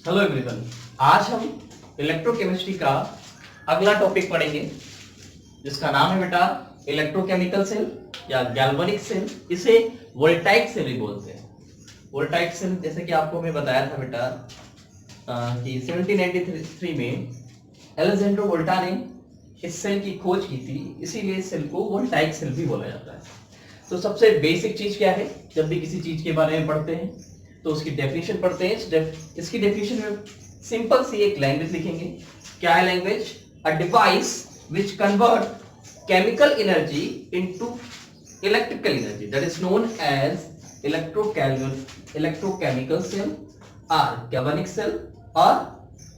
Hello everyone, आज हम electrochemistry का अगला टॉपिक पढ़ेंगे जिसका नाम है बेटा इलेक्ट्रोकेमिकल सेल या गैल्वेनिक सेल। इसे वोल्टाइक सेल भी बोलते हैं। वोल्टाइक सेल जैसे कि आपको मैं बताया था बेटा कि 1793 में अलेक्जेंड्रो वोल्टा ने इस सेल की खोज की थी, इसीलिए इस सेल को वोल्टाइक सेल भी बोला जाता है। तो सबसे बेसिक चीज क्या है, जब भी किसी चीज के बारे में पढ़ते हैं तो उसकी डेफिनेशन पढ़ते हैं। इसकी डेफिनेशन में सिंपल सी एक लैंग्वेज लिखेंगे। क्या है language? A device which convert chemical energy into electrical energy that is known as electrochemical cell और गैल्वेनिक सेल और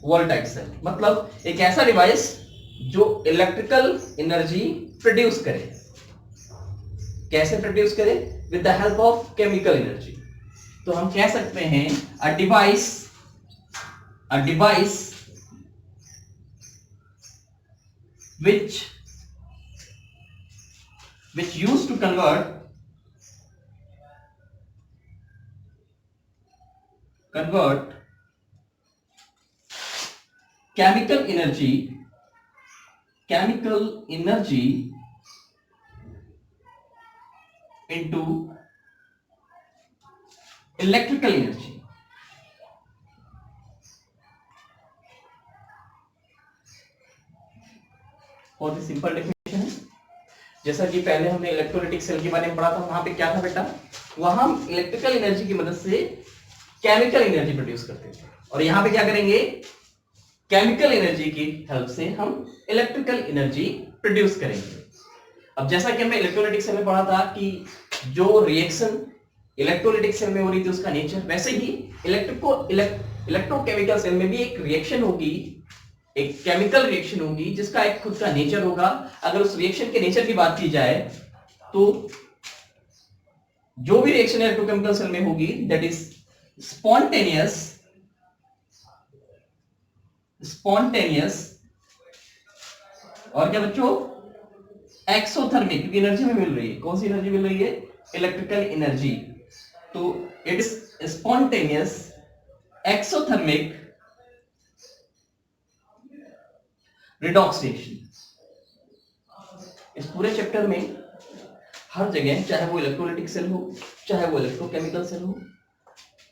वोल्टाइक सेल। मतलब एक ऐसा डिवाइस जो इलेक्ट्रिकल एनर्जी प्रोड्यूस करे। कैसे प्रोड्यूस करे? With the help of chemical energy. तो हम कह सकते हैं a device which used to convert chemical energy into electrical energy. बहुत ही सिंपल डेफिनेशन है। जैसा कि पहले हमने इलेक्ट्रोलाइटिक सेल के बारे में पढ़ा था, वहां पे क्या था बेटा? वहां हम इलेक्ट्रिकल एनर्जी की मदद से केमिकल एनर्जी प्रोड्यूस करते थे, और यहां पे क्या करेंगे? केमिकल एनर्जी की हेल्प से हम इलेक्ट्रिकल एनर्जी प्रोड्यूस करेंगे। अब जैसा कि हमने इलेक्ट्रोलाइटिक सेल में पढ़ा था कि जो रिएक्शन इलेक्ट्रोलाइटिक सेल में हो रही थी उसका नेचर, वैसे ही इलेक्ट्रोकेमिकल सेल में भी एक रिएक्शन होगी, एक केमिकल रिएक्शन होगी जिसका एक खुद का नेचर होगा। अगर उस रिएक्शन के नेचर की बात की जाए तो जो भी रिएक्शन इलेक्ट्रोकेमिकल सेल में होगी दैट इज स्पॉन्टेनियस और क्या बच्चों? एक्सोथर्मिक, क्योंकि एनर्जी में मिल रही है। कौन सी एनर्जी मिल रही है? Electrical energy. तो it is spontaneous exothermic redox reaction. इस पूरे चैप्टर में हर जगह, चाहे वो इलेक्ट्रोलाइटिक सेल हो चाहे वो इलेक्ट्रोकेमिकल सेल हो,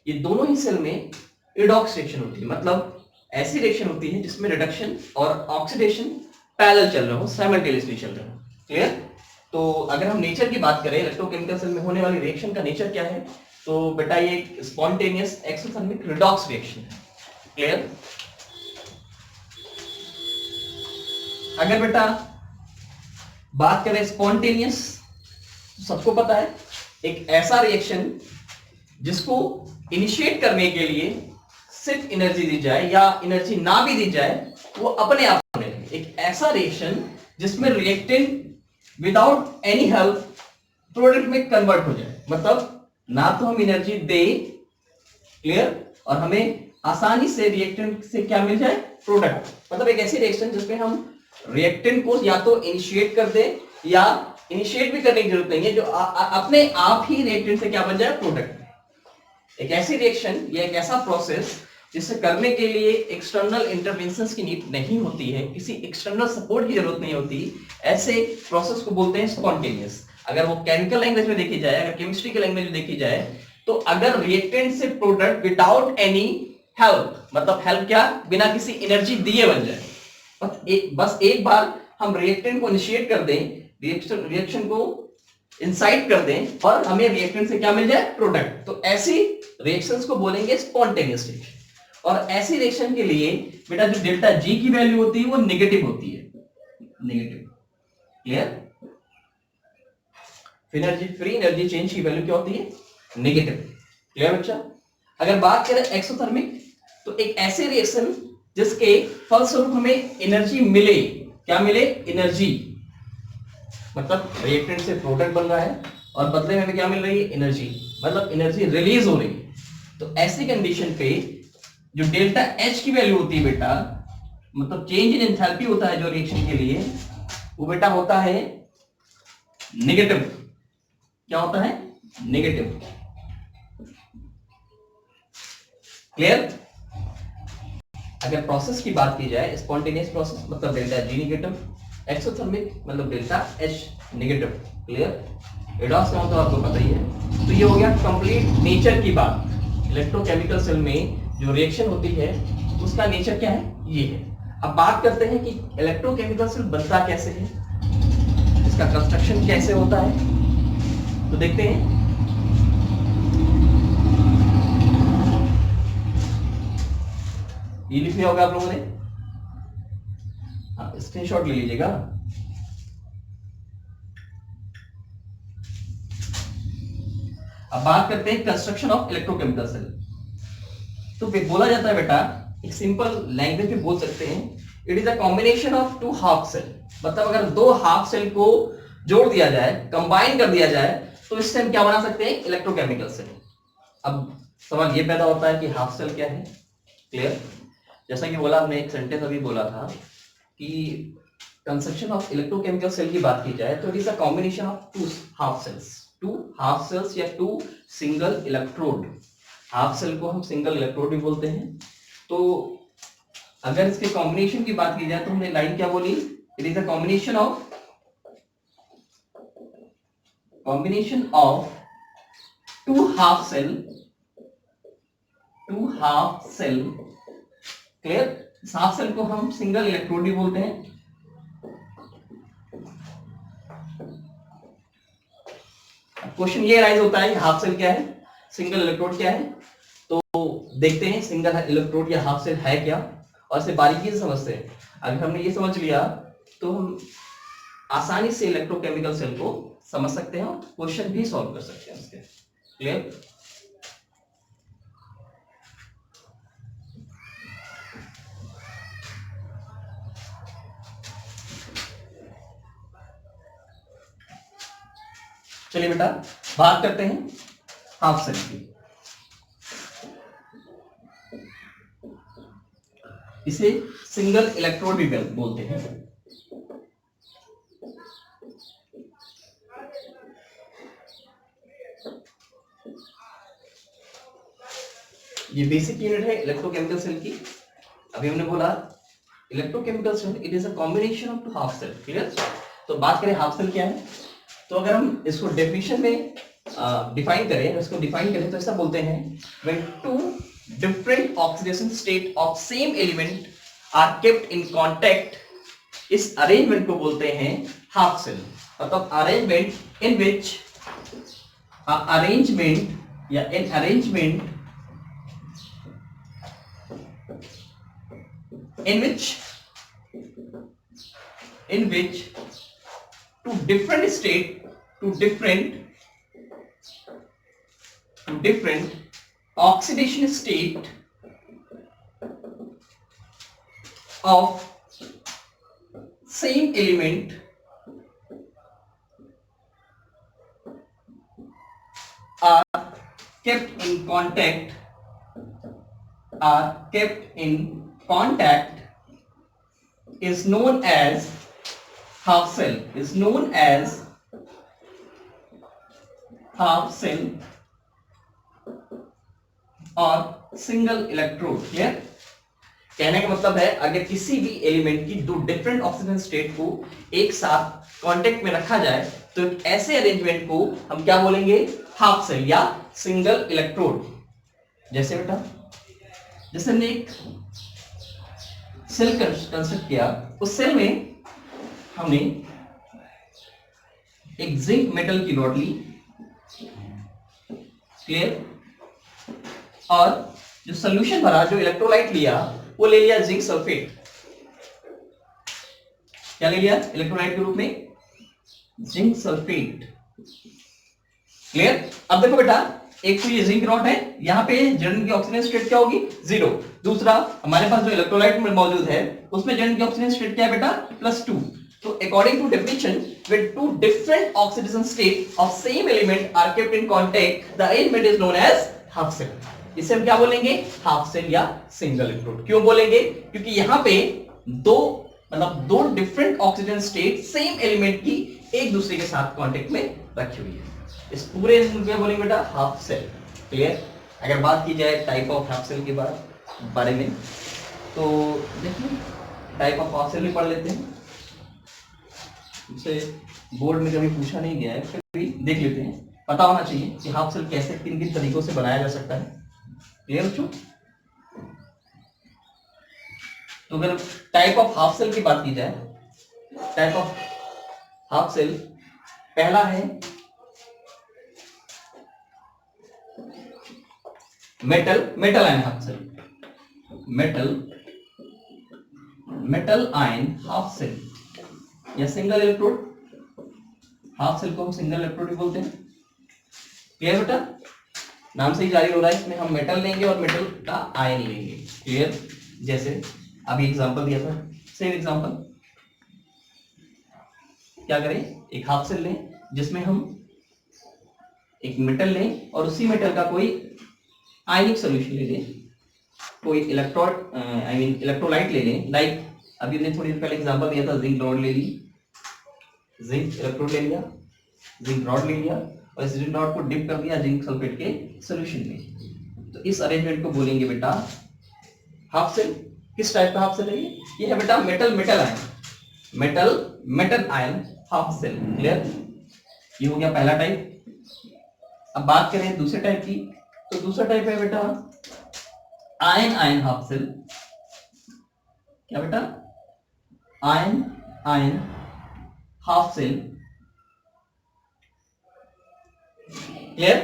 ये दोनों ही सेल में रिडॉक्स रिएक्शन होती है। मतलब ऐसी रिएक्शन होती है जिसमें रिडक्शन और ऑक्सीडेशन पैरेलल चल रहे हो, साइमल्टेनियसली चल रहे हो। क्लियर? तो अगर हम नेचर की बात करें, इलेक्ट्रोकेमिकल सेल में होने वाली रिएक्शन का नेचर क्या है, तो बेटा ये स्पॉन्टेनियस एक्सोथर्मिक रिडॉक्स रिएक्शन है। क्लियर? अगर बेटा बात करें स्पॉन्टेनियस, तो सबको पता है एक ऐसा रिएक्शन जिसको इनिशिएट करने के लिए सिर्फ एनर्जी दी जाए या एनर्जी ना भी दी जाए वो अपने आप होने लगे। एक ऐसा रिएक्शन जिसमें reactant without any help product में कन्वर्ट हो जाए। मतलब ना तो हम एनर्जी दे, क्लियर, और हमें आसानी से रिएक्टेंट से क्या मिल जाए? प्रोडक्ट। मतलब एक ऐसी रिएक्शन जिसमें हम रिएक्टेंट को या तो इनिशिएट कर दे या इनिशिएट भी करने की जरूरत नहीं है, जो अपने आप ही रिएक्टेंट से क्या बन जाए? प्रोडक्ट। एक ऐसी रिएक्शन या एक ऐसा प्रोसेस जिसे करने के लिए एक्सटर्नल इंटरवेंशंस की नीड नहीं होती है, किसी एक्सटर्नल सपोर्ट की जरूरत नहीं होती, ऐसे प्रोसेस को बोलते हैं स्पॉन्टेनियस। अगर वो केमिकल लैंग्वेज में देखी जाए, अगर केमिस्ट्री के लैंग्वेज में देखी जाए, तो अगर रिएक्टेंट से प्रोडक्ट विदाउट एनी हेल्प, मतलब हेल्प क्या? बिना किसी एनर्जी दिए बन जाए। बस एक बार हम रिएक्टेंट को इनिशिएट कर दें, रिएक्शन को इंसाइट कर दें और हमें रिएक्टेंट से क्या मिल जाए? प्रोडक्ट। तो ऐसी रिएक्शंस को बोलेंगे स्पॉन्टेनियस रिएक्शन। और ऐसी रिएक्शन के लिए बेटा जो डेल्टा जी की वैल्यू होती है वो नेगेटिव होती है। Negative. Clear? Free energy change की वैल्यू क्या होती है? नेगेटिव। क्लियर बच्चा? अगर बात करें एक्सोथर्मिक, तो एक ऐसे रिएक्शन जिसके फलस्वरूप हमें एनर्जी मिले। क्या मिले? एनर्जी। मतलब रिएक्टेंट से प्रोडक्ट बन रहा है और बदले में हमें क्या मिल रही है? एनर्जी। मतलब एनर्जी रिलीज हो रही है। तो ऐसी कंडीशन पे जो डेल्टा एच की वैल्यू होती है बेटा, मतलब चेंज इन एंथैल्पी होता है जो रिएक्शन के लिए, वो बेटा होता है नेगेटिव। क्या होता है? नेगेटिव। क्लियर? अगर प्रोसेस की बात की जाए, स्पॉन्टेनियस प्रोसेस मतलब डेल्टा जी नेगेटिव, एक्सोथर्मिक मतलब delta H negative. Clear? Redox का मतलब आपको पता ही है। तो ये हो गया कंप्लीट नेचर की बात। इलेक्ट्रोकेमिकल सेल में जो रिएक्शन होती है उसका नेचर क्या है, ये है। अब बात करते हैं कि इलेक्ट्रोकेमिकल सेल बनता कैसे है, इसका कंस्ट्रक्शन कैसे होता है। तो देखते हैं। ये लिख लिया होगा आप लोगों ने, हाँ स्क्रीनशॉट ले लीजिएगा। अब बात करते हैं कंस्ट्रक्शन ऑफ इलेक्ट्रोकेमिकल सेल। तो बोला जाता है बेटा, एक सिंपल लैंग्वेज में बोल सकते हैं, it is a combination of two half cell. मतलब अगर दो हाफ सेल को जोड़ दिया जाए, कंबाइन कर दिया जाए, तो इससे हम क्या बना सकते हैं, इलेक्ट्रोकेमिकल सेल। अब सवाल ये पैदा होता है कि हाफ सेल क्या है। क्लियर? जैसा कि बोला हमने, एक सेंटेंस अभी बोला था कि कंस्ट्रक्शन ऑफ इलेक्ट्रोकेमिकल सेल की बात की जाए तो it is a combination of two half cells, two half cells या two single electrode. Half cell को हम सिंगल इलेक्ट्रोड भी बोलते हैं। तो अगर इसके कॉम्बिनेशन की बात की जाए तो हमने लाइन क्या बोली, it is a combination of two half cell. Clear? Half cell को हम सिंगल इलेक्ट्रोड भी बोलते हैं। क्वेश्चन ये राइज होता है, हाफ सेल क्या है, सिंगल इलेक्ट्रोड क्या है। तो देखते हैं सिंगल इलेक्ट्रोड या हाफ सेल है क्या, और इसे बारीकी से समझते हैं। अगर हमने ये समझ लिया तो हम आसानी से इलेक्ट्रोकेमिकल सेल को समझ सकते हैं और क्वेश्चन भी सॉल्व कर सकते हैं उसके। क्लियर? चलिए बेटा बात करते हैं हाफ सेल की। इसे सिंगल इलेक्ट्रोड भी बोलते हैं। ये बेसिक यूनिट है इलेक्ट्रोकेमिकल सेल की। अभी हमने बोला electrochemical cell it is a combination of two half cell. Clear? तो बात करें हाफ सेल क्या है, तो अगर हम इसको डेफिनेशन में डिफाइन करें तो ऐसा बोलते हैं, when two different oxidation state of same element are kept in contact, इस अरेंजमेंट को बोलते हैं हाफ सेल। मतलब arrangement in which in which two different oxidation state of same element are kept in contact is known as half cell, और single electrode. Clear? कहने का मतलब है अगर किसी भी एलिमेंट की दो डिफरेंट ऑक्सीजन स्टेट को एक साथ कांटेक्ट में रखा जाए तो ऐसे अरेंजमेंट को हम क्या बोलेंगे, हाफ सेल या सिंगल इलेक्ट्रोड। जैसे बेटा, जैसे हमने एक सेल कंस्ट्रक्ट किया, उस सेल में हमने एक जिंक मेटल की रॉड ली। क्लियर? और जो सोल्यूशन भरा, जो इलेक्ट्रोलाइट लिया, वो ले लिया जिंक सल्फेट। क्या ले लिया इलेक्ट्रोलाइट के रूप में, जिंक सल्फेट। क्लियर? अब देखो बेटा, एक तो ये जिंक रॉड है, यहां पे जनरल की ऑक्सीजन स्टेट क्या होगी, 0। दूसरा हमारे पास जो इलेक्ट्रोलाइट में मौजूद है उसमें जनरल की ऑक्सीजन स्टेट क्या है बेटा, +2। तो according to definition, when two different oxidation state of same element are kept in contact, the element is known as half cell। इसे हम क्या बोलेंगे, हाफ सेल या सिंगल इलेक्ट्रोड। क्यों बोलेंगे, क्योंकि यहां पे दो different oxygen state same element की एक दूसरे के साथ कांटेक्ट में रखी हुई है। इस पूरे क्या बोलेंगे बेटा, हाफ सेल। क्लियर? अगर बात की जाए टाइप ऑफ हाफ सेल के बारे में, तो देखिए टाइप ऑफ हाफ सेल भी पढ़ लेते हैं, उसे बोर्ड में कभी पूछा नहीं गया है, फिर भी देख लेते हैं, पता होना चाहिए कि हाफ सेल कैसे किन किन तरीकों से बनाया जा सकता है। क्लियर बच्चों? तो अगर टाइप ऑफ हाफ सेल की बात की जाए, टाइप ऑफ हाफ सेल पहला है metal ion half cell, metal ion half cell या सिंगल इलेक्ट्रोड हाफ सेल को हम सिंगल इलेक्ट्रोड भी बोलते हैं। क्लियर बेटा? नाम से ही जारी हो रहा है, इसमें हम मेटल लेंगे और मेटल का आयन लेंगे। क्लियर? जैसे अभी एग्जांपल दिया था, सेम एग्जांपल, क्या करें, एक हाफ सेल लें जिसमें हम एक मेटल लें और उसी मेटल का कोई आयनिक सोल्यूशन ले लें, कोई इलेक्ट्रोलाइट ले लें। लाइक अभी हमने थोड़ी देर पहले एग्जांपल दिया था, जिंक रॉड ले ली, जिंक इलेक्ट्रोड ले लिया, जिंक रॉड ले लिया और इस जिंक रॉड को डिप कर दिया जिंक सल्फेट के सॉल्यूशन में। तो इस अरेंजमेंट को बोलेंगे बेटा हाफ सेल। किस टाइप का हाफ सेल है ये है बेटा metal ion half cell. Clear? ये हो गया पहला टाइप। अब बात करें दूसरे टाइप की, तो दूसरा टाइप है बेटा आयन हाफ सेल। क्या बेटा? Ion half cell. क्लियर?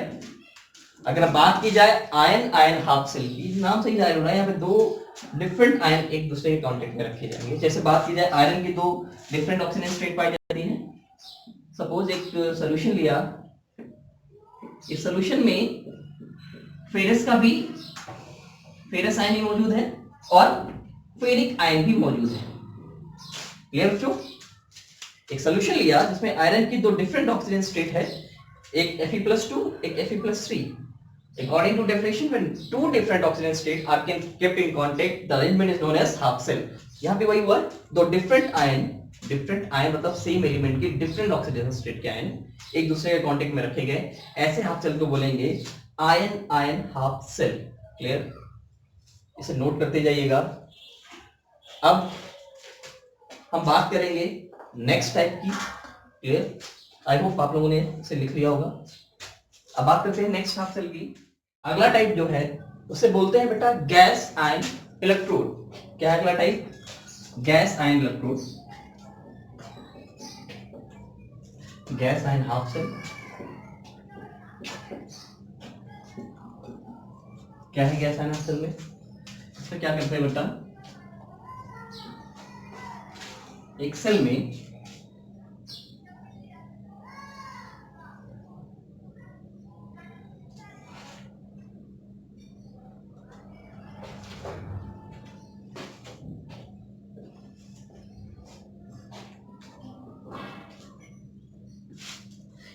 अगर बात की जाए आयन हाफ सेल की, नाम से ही जाहिर हो रहा है, यहाँ पे दो डिफरेंट आयन एक दूसरे के कांटेक्ट में रखे जाएंगे। जैसे बात की जाए आयरन की, दो डिफरेंट ऑक्सीजन स्टेट पाई जाती है। सपोज एक सॉल्यूशन लिया, इस सॉल्यूशन में फेरस आयन भी मौजूद है और फेरिक आयन भी मौजूद है। क्लियर बच्चों? एक सॉल्यूशन लिया जिसमें आयरन की दो डिफरेंट ऑक्सीजन स्टेट है, एक Fe+2 एक Fe+3। According to definition, when two different oxygen states are kept in contact, the arrangement is known as half cell. यहाँ पे वही हुआ, दो डिफरेंट आयन मतलब सेम एलिमेंट के डिफरेंट ऑक्सीजन स्टेट के आयन एक दूसरे के कांटेक्ट में रखे गए, ऐसे हाफ सेल को बोलेंगे आयन हाफ सेल। क्लियर? इसे नोट करते जाइएगा। अब हम बात करेंगे नेक्स्ट टाइप की। क्लियर? आई होप आप लोगों ने इसे लिख लिया होगा। अब बात करते हैं नेक्स्ट हाफ सेल की। अगला टाइप जो है उसे बोलते हैं बेटा गैस आयन इलेक्ट्रोड। क्या है अगला type? Gas ion electrode, gas ion half cell. क्या है गैस आयन हाफ सेल में? इसमें क्या करते हैं बेटा, एक सेल में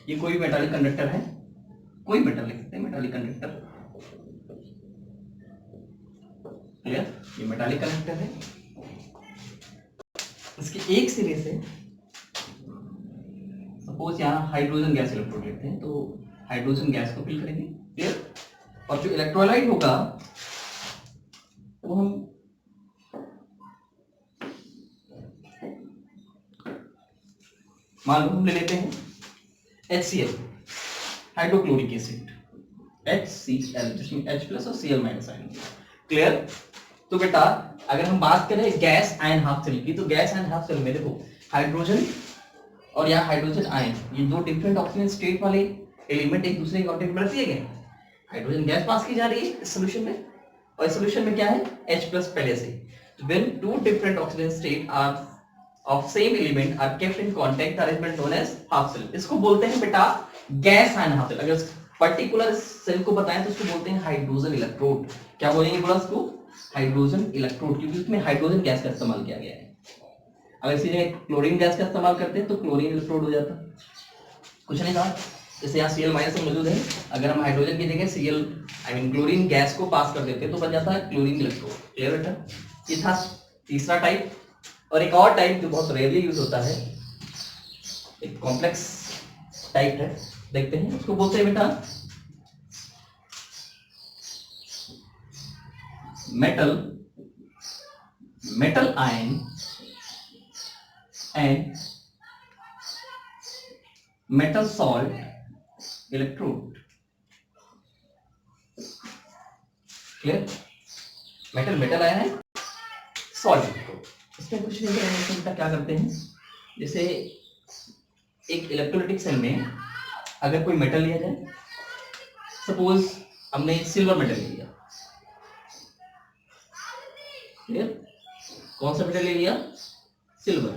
ये कोई मेटालिक कंडक्टर है, कोई मेटल लिख सकते हैं, मेटालिक कंडक्टर। क्लियर? ये मेटालिक कंडक्टर है। इसके एक सिरे से सपोज यहाँ हाइड्रोजन गैस इलेक्ट्रोड लेते हैं, तो हाइड्रोजन गैस को फिल करेंगे। क्लियर? और जो इलेक्ट्रोलाइट होगा वो हम मान लो हम ले लेते हैं HCl, हाइड्रोक्लोरिक एसिड, HCl, जिसमें H+ और Cl- आयन। क्लियर? तो बेटा अगर हम बात करें गैस आयन हाफ सेल की, तो गैस आयन हाफ सेल में देखो हाइड्रोजन और यहाँ हाइड्रोजन आयन, ये दो डिफरेंट ऑक्सीजन स्टेट वाले एलिमेंट एक दूसरे के कांटेक्ट में रख दिए गए। हाइड्रोजन गैस पास की जा रही है इस सॉल्यूशन में, और इस सॉल्यूशन में क्या है, H+ पहले से। When two different oxygen state are of same element are kept in contact, the arrangement known as half cell. इसको बोलते हैं बेटा गैस आयन हाफ सेल। अगर पर्टिकुलर सेल को बताएं तो इसको बोलते हैं हाइड्रोजन इलेक्ट्रोड। क्या बोलेंगे बोला इसको? हाइड्रोजन इलेक्ट्रोड, क्योंकि उसमें हाइड्रोजन गैस का इस्तेमाल किया गया है। अगर इसी जगह क्लोरीन गैस का इस्तेमाल करते हैं तो क्लोरीन इलेक्ट्रोड हो जाता। कुछ नहीं कहा, जैसे यहाँ Cl- मौजूद है, अगर हम हाइड्रोजन की जगह क्लोरीन गैस को पास कर देते हैं तो बन जाता है क्लोरीन इलेक्ट्रोड। क्लियर बेटा? ये था तीसरा टाइप। और एक और टाइप जो बहुत रेयरली यूज होता है, एक कॉम्प्लेक्स टाइप है, देखते हैं, उसको बोलते हैं बेटा metal metal ion and metal salt electrode. Clear? Metal metal ion है, सॉल्ट इलेक्ट्रोड। इसमें कुछ नहीं करेंगे, बेटा क्या करते हैं, जैसे एक इलेक्ट्रोलाइटिक सेल में अगर कोई मेटल लिया जाए, सपोज हमने सिल्वर मेटल लिया, क्लियर? कौन सा मेटल ले लिया? सिल्वर।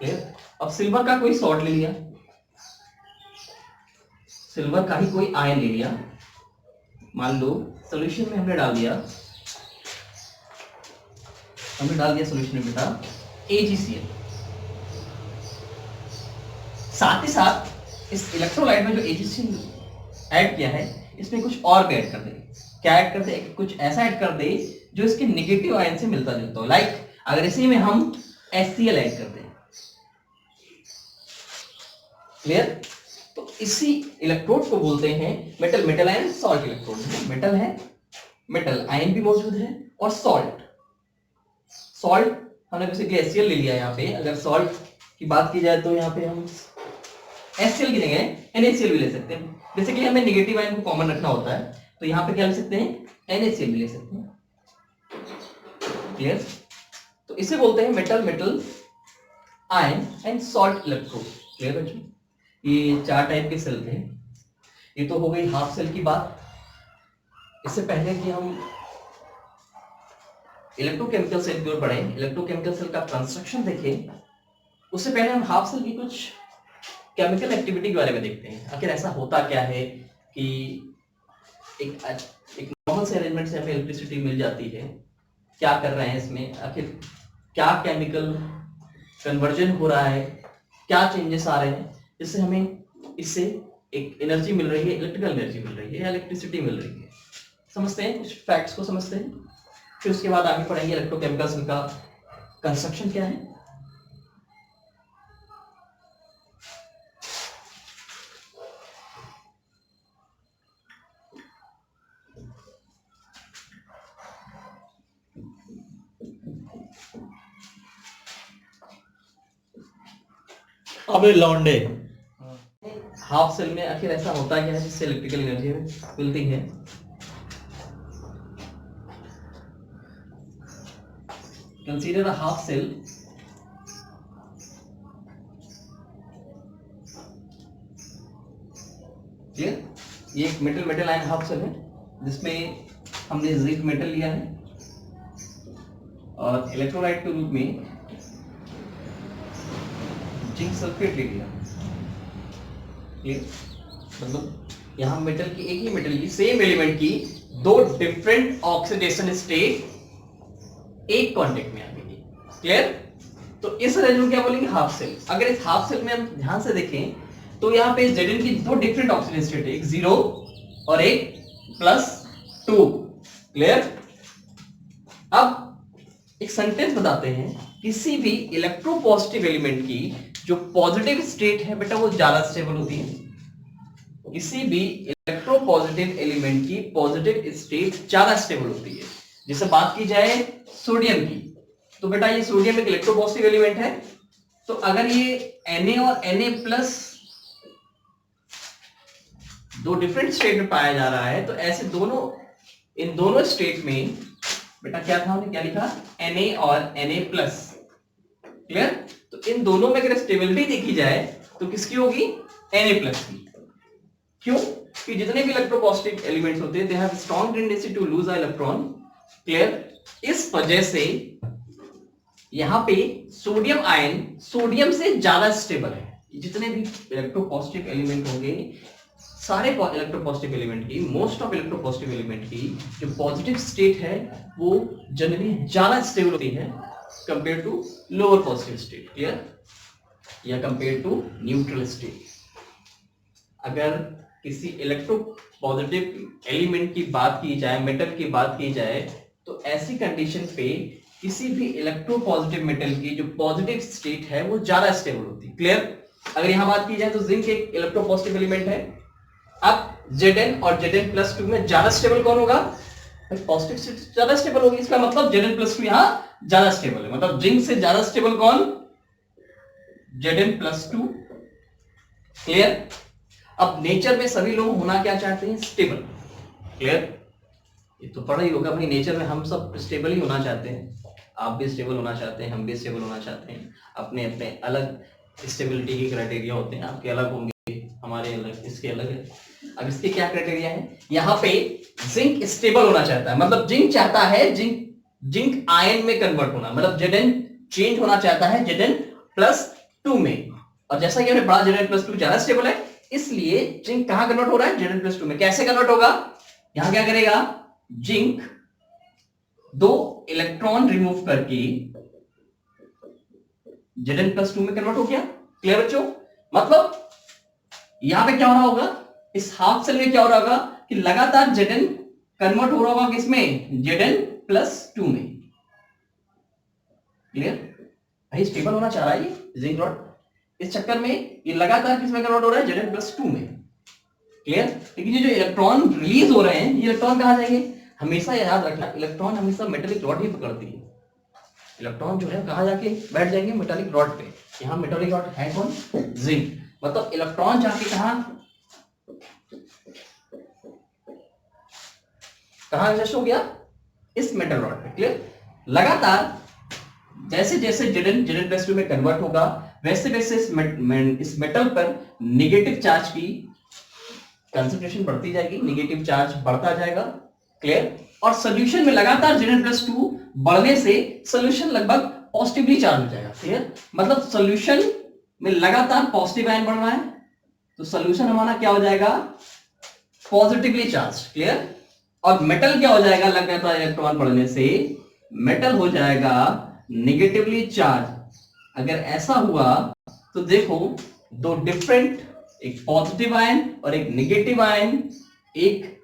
क्लियर? अब सिल्वर का कोई सॉल्ट ले लिया, सिल्वर का ही कोई आयन ले लिया, मान लो सॉल्यूशन में हमने डाल दिया सॉल्यूशन में बेटा AgCl। साथ ही साथ इस इलेक्ट्रोलाइट में जो AgCl ऐड किया है, इसमें कुछ और भी ऐड कर दे। क्या ऐड कर दे? कुछ ऐसा ऐड कर दे जो इसके नेगेटिव आयन से मिलता जुलता हो। लाइक अगर इसी में हम HCl ऐड कर दें, क्लियर? तो इसी इलेक्ट्रोड को बोलते हैं metal metal ion salt electrode. Metal है, मेटल आयन भी मौजूद है, और सॉल्ट हमने बेसिकली HCl ले लिया। यहाँ पे अगर सॉल्ट की बात की जाए तो यहाँ पे हम HCl की जगह NaCl भी ले सकते हैं। बेसिकली हमें नेगेटिव आयन को कॉमन रखना होता है, तो यहाँ पे क्या ले सकते हैं? NaCl भी ले सकते हैं। क्लियर? तो इसे बोलते हैं metal metal ion and salt electrode. Clear बच्चों? ये 4 टाइप के सेल थे। ये तो हो गई हाफ सेल की बात। इससे पहले कि हम इलेक्ट्रोकेमिकल सेल की ओर बढ़े, इलेक्ट्रोकेमिकल सेल का कंस्ट्रक्शन देखें, उससे पहले हम हाफ सेल की कुछ केमिकल एक्टिविटी के बारे में देखते हैं। आखिर ऐसा होता क्या है कि एक नॉर्मल से अरेंजमेंट से हमें इलेक्ट्रिसिटी मिल जाती है, क्या कर रहे हैं इसमें, आखिर क्या केमिकल कन्वर्जन हो रहा है, क्या चेंजेस आ रहे हैं जिससे हमें इससे एक एनर्जी मिल रही है, इलेक्ट्रिकल एनर्जी मिल रही है या इलेक्ट्रिसिटी मिल रही है। समझते हैं, कुछ फैक्ट्स को समझते हैं, फिर उसके बाद आगे पढ़ेंगे इलेक्ट्रोकेमिकल सेल का कंस्ट्रक्शन क्या है। अबे लौंडे, हाफ सेल में आखिर ऐसा होता क्या है जिससे इलेक्ट्रिकल एनर्जी मिलती है? Consider a half cell clear? ये एक metal metal ion half cell है जिसमें हमने जिंक मेटल लिया है और इलेक्ट्रोलाइट के रूप में जिंक सल्फेट ले लिया। क्लियर? मतलब यहां मेटल की, एक ही मेटल की, सेम एलिमेंट की 2 डिफरेंट ऑक्सीडेशन स्टेट एक कांटेक्ट में आ गई। क्लियर? तो इस रेंज में क्या बोलेंगे? Half cell. अगर इस हाफ सेल में हम ध्यान से देखें तो यहाँ पे Zn की 2 डिफरेंट ऑक्सीडेशन स्टेट है, एक 0 और एक +2। क्लियर? अब एक सेंटेंस बताते हैं, किसी भी इलेक्ट्रोपॉजिटिव एलिमेंट की जो पॉजिटिव स्टेट है बेटा वो ज्यादा स्टेबल होती है। किसी भी इलेक्ट्रोपॉजिटिव एलिमेंट की पॉजिटिव स्टेट ज्यादा स्टेबल होती है। जैसे बात की जाए सोडियम की, तो बेटा ये सोडियम एक इलेक्ट्रोपॉजिटिव एलिमेंट है, तो अगर ये Na और Na+ 2 डिफरेंट स्टेट में पाया जा रहा है, तो ऐसे इन दोनों स्टेट में बेटा क्या था, हमने क्या लिखा? Na और Na+। क्लियर? तो इन दोनों में अगर स्टेबिलिटी देखी जाए तो किसकी होगी? Na+ की। क्यों? कि जितने भी इलेक्ट्रोपॉजिटिव एलिमेंट्स होते हैं, they have strong tendency to lose a electron. Clear? इस वजह से यहां पे सोडियम आयन सोडियम से ज्यादा स्टेबल है। जितने भी इलेक्ट्रोपॉजिटिव एलिमेंट होंगे, सारे इलेक्ट्रोपॉजिटिव एलिमेंट की, मोस्ट ऑफ इलेक्ट्रोपॉजिटिव एलिमेंट की जो पॉजिटिव स्टेट है वो जनरली ज्यादा स्टेबल होती है compare to lower positive state. Clear? या कंपेयर टू न्यूट्रल स्टेट। अगर किसी इलेक्ट्रोपॉजिटिव एलिमेंट की बात की जाए, मेटल की बात की जाए, तो ऐसी कंडीशन पे किसी भी इलेक्ट्रोपॉजिटिव मेटल की जो पॉजिटिव स्टेट है वो ज्यादा स्टेबल होती है। क्लियर? अगर यहां बात की जाए तो जिंक एक इलेक्ट्रोपॉजिटिव एलिमेंट है। अब Zn और Zn+2 में ज्यादा स्टेबल कौन होगा? पॉजिटिव से ज्यादा स्टेबल होगी, इसका मतलब Zn+2 यहां ज्यादा स्टेबल है, मतलब जिंक से ज्यादा स्टेबल कौन? Zn+2। क्लियर? अब नेचर में सभी लोग होना क्या चाहते हैं? स्टेबल। क्लियर? ये तो पढ़ा ही होगा भाई, नेचर में हम सब स्टेबल ही होना चाहते हैं, आप भी स्टेबल होना चाहते हैं, हम भी स्टेबल होना चाहते हैं। अपने अपने अलग स्टेबिलिटी के क्राइटेरिया होते हैं, आपके अलग होंगे, हमारे अलग, इसके अलग है। अब इसके क्या क्राइटेरिया है? यहाँ पे जिंक स्टेबल होना चाहता है, मतलब जिंक चाहता है जिंक आयन में कन्वर्ट होना, मतलब Zn चेंज होना चाहता है Zn+2 में। और जैसा कि हमने पढ़ा Zn+2 ज्यादा स्टेबल है, इसलिए जिंक कहां कन्वर्ट हो रहा है? Zn+2 में। कैसे कन्वर्ट होगा? यहां क्या करेगा? जिंक 2 इलेक्ट्रॉन रिमूव करके Zn+2 में कन्वर्ट हो गया। क्लियर बच्चों? मतलब यहां पे क्या हो रहा होगा? इस हाफ सेल में क्या हो रहा होगा कि लगातार Zn कन्वर्ट हो रहा होगा किसमें? Zn+2 में। क्लियर? भाई स्टेबल होना चाह रहा है ये जिंक रॉड, इस चक्कर में ये लगातार किसमें कन्वर्ट हो रहा है? Zn+2 में। क्लियर? लेकिन ये जो इलेक्ट्रॉन रिलीज हो रहे हैं, ये इलेक्ट्रॉन कहां जाएंगे? हमेशा याद रखना, इलेक्ट्रॉन हमेशा मेटालिक रॉड ही पकड़ती है। इलेक्ट्रॉन जो है कहां जाके बैठ जाएंगे? मेटालिक रॉड पे। यहां मेटालिक रॉड है कौन? जिंक। मतलब इलेक्ट्रॉन जाके कहां एडजस्ट हो गया? इस मेटल रॉड पे। क्लियर? लगातार जैसे जैसे Zn+2 में कन्वर्ट होगा, वैसे वैसे इस मेटल पर नेगेटिव चार्ज की कंसंट्रेशन बढ़ती जाएगी, नेगेटिव चार्ज बढ़ता जाएगा। क्लियर? और सॉल्यूशन में लगातार Zn+2 बढ़ने से सॉल्यूशन लगभग पॉजिटिवली चार्ज हो जाएगा। क्लियर? मतलब सॉल्यूशन में लगातार पॉजिटिव आयन बढ़ रहा है, तो सॉल्यूशन हमारा क्या हो जाएगा? Positively charge. क्लियर? और मेटल क्या हो जाएगा? लगातार इलेक्ट्रॉन बढ़ने से मेटल हो जाएगा नेगेटिवली चार्ज। अगर ऐसा हुआ तो देखो, दो डिफरेंट, एक पॉजिटिव आयन और एक नेगेटिव आयन, एक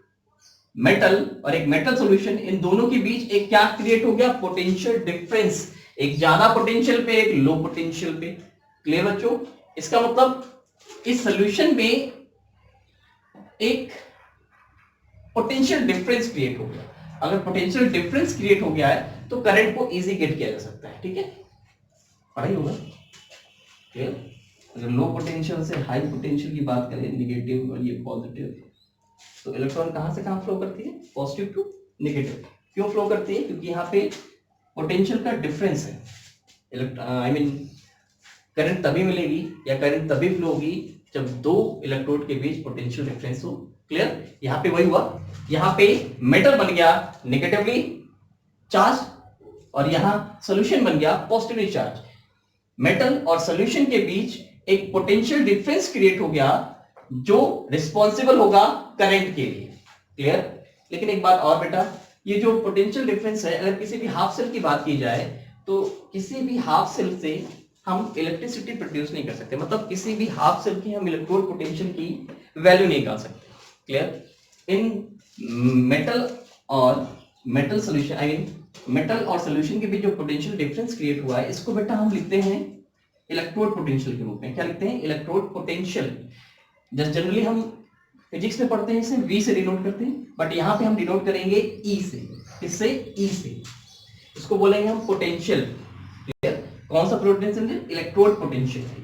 मेटल और एक मेटल सॉल्यूशन, इन दोनों के बीच एक क्या क्रिएट हो गया? Potential difference. एक ज्यादा पोटेंशियल पे, एक लो पोटेंशियल पे। क्लियर बच्चों? इसका मतलब इस सॉल्यूशन में एक पोटेंशियल डिफरेंस क्रिएट हो गया। अगर पोटेंशियल डिफरेंस क्रिएट हो गया है तो करंट को इजी गेट किया जा सकता है। ठीक है? पढ़ाई होगा। क्लियर? अगर लो पोटेंशियल से हाई पोटेंशियल की बात करें, नेगेटिव और ये पॉजिटिव, तो इलेक्ट्रॉन कहां से कहां फ्लो करती है? Positive to negative. क्यों फ्लो करती है? क्योंकि यहाँ पे पोटेंशियल का डिफरेंस है। करंट तभी मिलेगी या करंट तभी फ्लो होगी जब दो इलेक्ट्रोड के बीच पोटेंशियल डिफरेंस हो। क्लियर? यहाँ पे वही हुआ, यहाँ पे मेटल बन गया नेगेटिवली चार्ज और यहाँ सॉल्यूशन बन गया पॉजिटिवली चार्ज। मेटल और सॉल्यूशन के बीच एक पोटेंशियल डिफरेंस क्रिएट हो गया जो रिस्पॉन्सिबल होगा करंट के लिए। क्लियर? लेकिन एक बात और बेटा, ये जो पोटेंशियल डिफरेंस है, अगर किसी भी हाफ सेल की बात की जाए तो किसी भी हाफ सेल से हम इलेक्ट्रिसिटी प्रोड्यूस नहीं कर सकते, मतलब किसी भी हाफ सेल की हम इलेक्ट्रोड पोटेंशियल की वैल्यू नहीं निकाल सकते। क्लियर? इन मेटल और मेटल सॉल्यूशन, मेटल और सॉल्यूशन के बीच जो पोटेंशियल डिफरेंस क्रिएट हुआ है, इसको बेटा हम लिखते हैं इलेक्ट्रोड पोटेंशियल के रूप में। क्या लिखते हैं? Electrode potential. जनरली हम फिजिक्स में पढ़ते हैं इसे V से डिनोट करते हैं, बट यहां पे हम डिनोट करेंगे E से। किससे? E से। इसको बोलेंगे हम पोटेंशियल। क्लियर? कौन सा पोटेंशियल है? इलेक्ट्रोड पोटेंशियल है।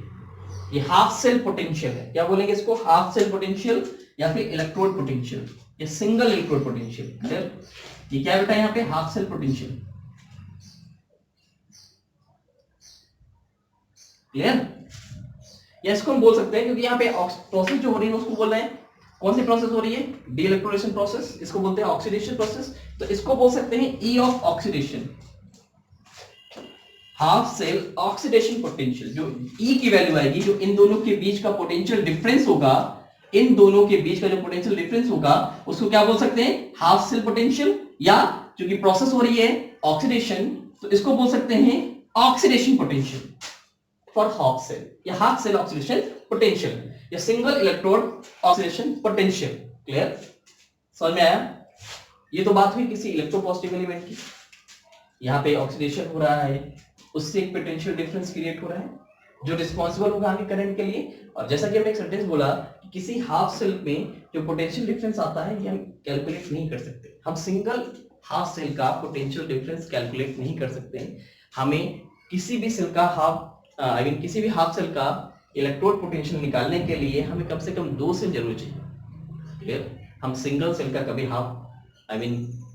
ये हाफ सेल पोटेंशियल है। क्या बोलेंगे इसको? हाफ सेल पोटेंशियल या फिर इलेक्ट्रोड पोटेंशियल या सिंगल इलेक्ट्रोड पोटेंशियल। क्लियर? ये क्या बेटा? यहाँ पे हाफ सेल पोटेंशियल। क्लियर? या इसको हम बोल सकते हैं, क्योंकि यहाँ पे प्रोसेस जो हो रही है उसको बोल रहे हैं, कौन सी प्रोसेस हो रही है? De electrolysation process. इसको बोलते हैं ऑक्सीडेशन प्रोसेस। तो इसको बोल सकते हैं E of oxidation, half cell oxidation potential. जो ई की वैल्यू आएगी, जो इन दोनों के बीच का पोटेंशियल डिफरेंस होगा, इन दोनों के बीच का जो पोटेंशियल डिफरेंस होगा, उसको क्या बोल सकते हैं? Half cell potential. या क्योंकि प्रोसेस हो रही है ऑक्सीडेशन, तो इसको बोल सकते हैं oxidation potential for half cell, या हाफ सेल ऑक्सीडेशन पोटेंशियल, या single electrode oxidation potential. Clear? समझ में आया? ये तो बात हुई किसी इलेक्ट्रोपॉजिटिव एलिमेंट की। यहाँ पे ऑक्सीडेशन हो रहा है, उससे एक पोटेंशियल डिफरेंस क्रिएट हो रहा है जो रिस्पॉन्सिबल होगा आगे करंट के लिए। और जैसा कि हमने एक सेंटेंस बोला कि किसी हाफ सेल में जो पोटेंशियल डिफरेंस आता है ये हम कैलकुलेट नहीं कर सकते, हम सिंगल हाफ सेल का पोटेंशियल डिफरेंस कैलकुलेट नहीं कर सकते। हमें किसी भी सेल का किसी भी हाफ सेल का इलेक्ट्रोड पोटेंशियल निकालने के लिए हमें कम से कम 2 सेल जरूर चाहिए। क्लियर? हम सिंगल सेल का कभी